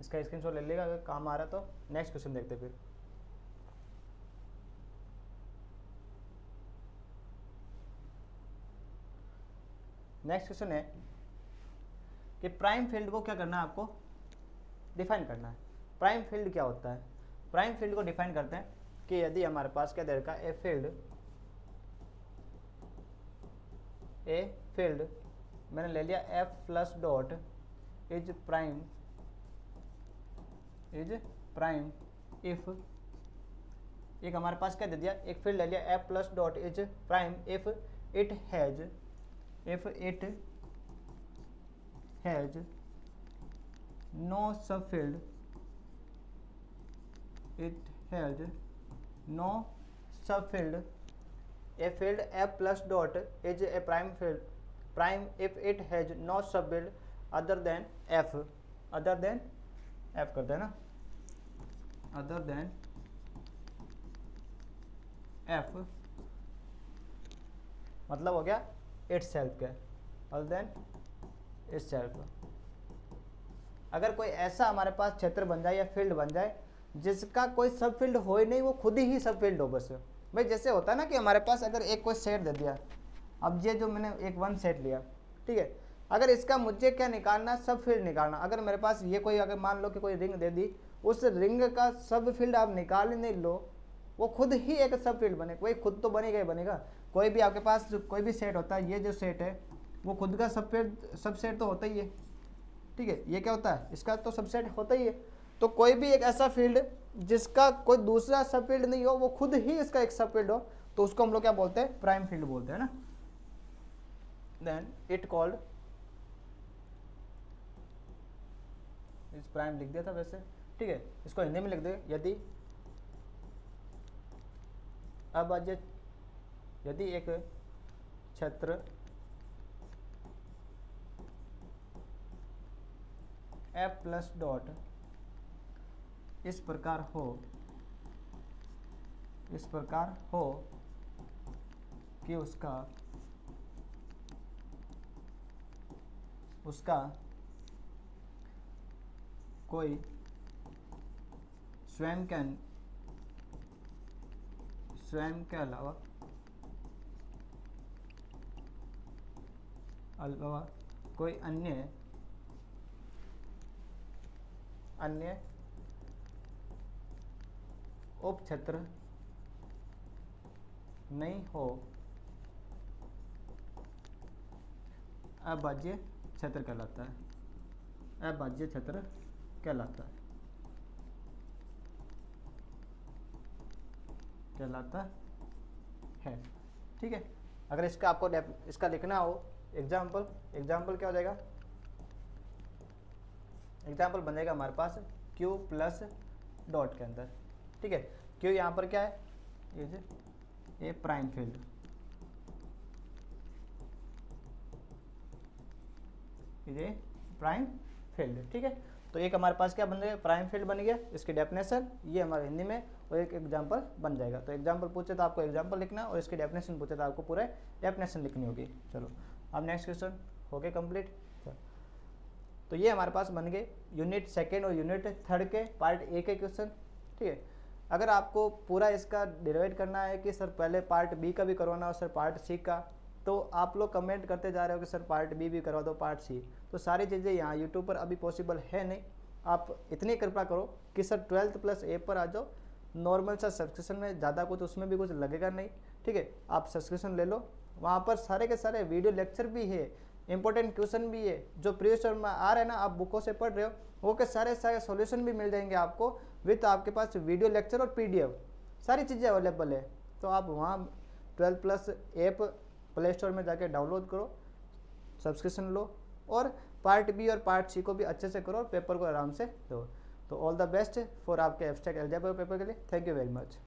इसका स्क्रीनशॉट ले लेगा, अगर काम आ रहा तो नेक्स्ट क्वेश्चन देखते फिर। नेक्स्ट क्वेश्चन है कि प्राइम फील्ड को क्या करना है, आपको डिफाइन करना है। प्राइम फील्ड क्या होता है? प्राइम फील्ड को डिफाइन करते हैं कि यदि हमारे पास क्या दे रखा है, ए फील्ड मैंने ले लिया F plus dot is prime if, एक हमारे पास क्या दे दिया, एक फील्ड ले लिया F plus dot is prime if it has no subfield, a field f plus dot is a prime if it has no subfield other than f करते हैं ना, other than f मतलब हो गया itself का, other than itself। अगर कोई ऐसा हमारे पास क्षेत्र बन जाए या फील्ड बन जाए जिसका कोई सब फील्ड हो ही नहीं, वो खुद ही सब फील्ड हो बस। भाई जैसे होता है ना कि हमारे पास अगर एक कोई सेट दे दिया, अब ये जो मैंने एक वन सेट लिया, ठीक है, अगर इसका मुझे क्या निकालना, सब फील्ड निकालना। अगर मेरे पास ये कोई, अगर मान लो कि कोई रिंग दे दी, उस रिंग का सब फील्ड आप निकाल ही नहीं लो, वो खुद ही एक सब फील्ड बने, कोई खुद तो बनेगा ही बनेगा। कोई भी आपके पास कोई भी सेट होता है, ये जो सेट है वो खुद का सब सेट तो होता ही है। ठीक है, ये क्या होता है, इसका तो सबसेट होता ही है। तो कोई भी एक ऐसा फील्ड जिसका कोई दूसरा सब फील्ड नहीं हो, वो खुद ही इसका एक सब फील्ड हो, तो उसको हम लोग क्या बोलते हैं, प्राइम फील्ड बोलते हैं ना। देन इट कॉल्ड, इस प्राइम लिख दिया था वैसे, ठीक है, इसको हिंदी में लिख दे, यदि एक क्षेत्र एफ प्लस डॉट इस प्रकार हो कि उसका कोई स्वयं के अलावा कोई अन्य उपक्षेत्र नहीं हो, अभाज्य क्षेत्र कहलाता है, अभाज्य क्षेत्र कहलाता है। ठीक है, अगर इसका आपको इसका लिखना हो एग्जाम्पल क्या हो जाएगा, एग्जाम्पल बन जाएगा हमारे पास Q प्लस डॉट के अंदर। ठीक है, Q यहाँ पर क्या है, ये प्राइम फील्ड, ये प्राइम फील्ड। ठीक है, तो एक हमारे पास क्या बन गया, प्राइम फील्ड बन गया, इसकी डेफिनेशन ये हमारे हिंदी में, और एक एग्जाम्पल बन जाएगा। तो एग्जाम्पल पूछे तो आपको एग्जाम्पल लिखना, और इसकी डेफिनेशन पूछे तो आपको पूरे डेफिनेशन लिखनी होगी। चलो अब नेक्स्ट क्वेश्चन हो गए कंप्लीट। तो ये हमारे पास बन गए यूनिट सेकेंड और यूनिट थर्ड के पार्ट ए के क्वेश्चन। ठीक है, अगर आपको पूरा इसका डिवाइड करना है कि सर पहले पार्ट बी का भी करवाना हो, सर पार्ट सी का, तो आप लोग कमेंट करते जा रहे हो कि सर पार्ट बी भी करवा दो, पार्ट सी, तो सारी चीज़ें यहाँ यूट्यूब पर अभी पॉसिबल है नहीं। आप इतनी कृपा करो कि सर 12th प्लस ए पर आ जाओ, नॉर्मल सा सब्सक्रिप्शन में, ज़्यादा कुछ उसमें भी कुछ लगेगा नहीं। ठीक है, आप सब्सक्रिप्शन ले लो, वहाँ पर सारे के सारे वीडियो लेक्चर भी है, इंपॉर्टेंट क्वेश्चन भी है, जो प्रीवियस ईयर में आ रहे हैं ना, आप बुकों से पढ़ रहे हो, वो के सारे सॉल्यूशन भी मिल जाएंगे आपको, विथ आपके पास वीडियो लेक्चर और PDF, सारी चीज़ें अवेलेबल है। तो आप वहाँ 12 प्लस ऐप प्ले स्टोर में जाके डाउनलोड करो, सब्सक्रिप्शन लो, और पार्ट बी और पार्ट सी को भी अच्छे से करो और पेपर को आराम से दो। तो ऑल द बेस्ट फॉर आपके एब्स्ट्रैक्ट अलजेब्रा पेपर के लिए। Thank you very much.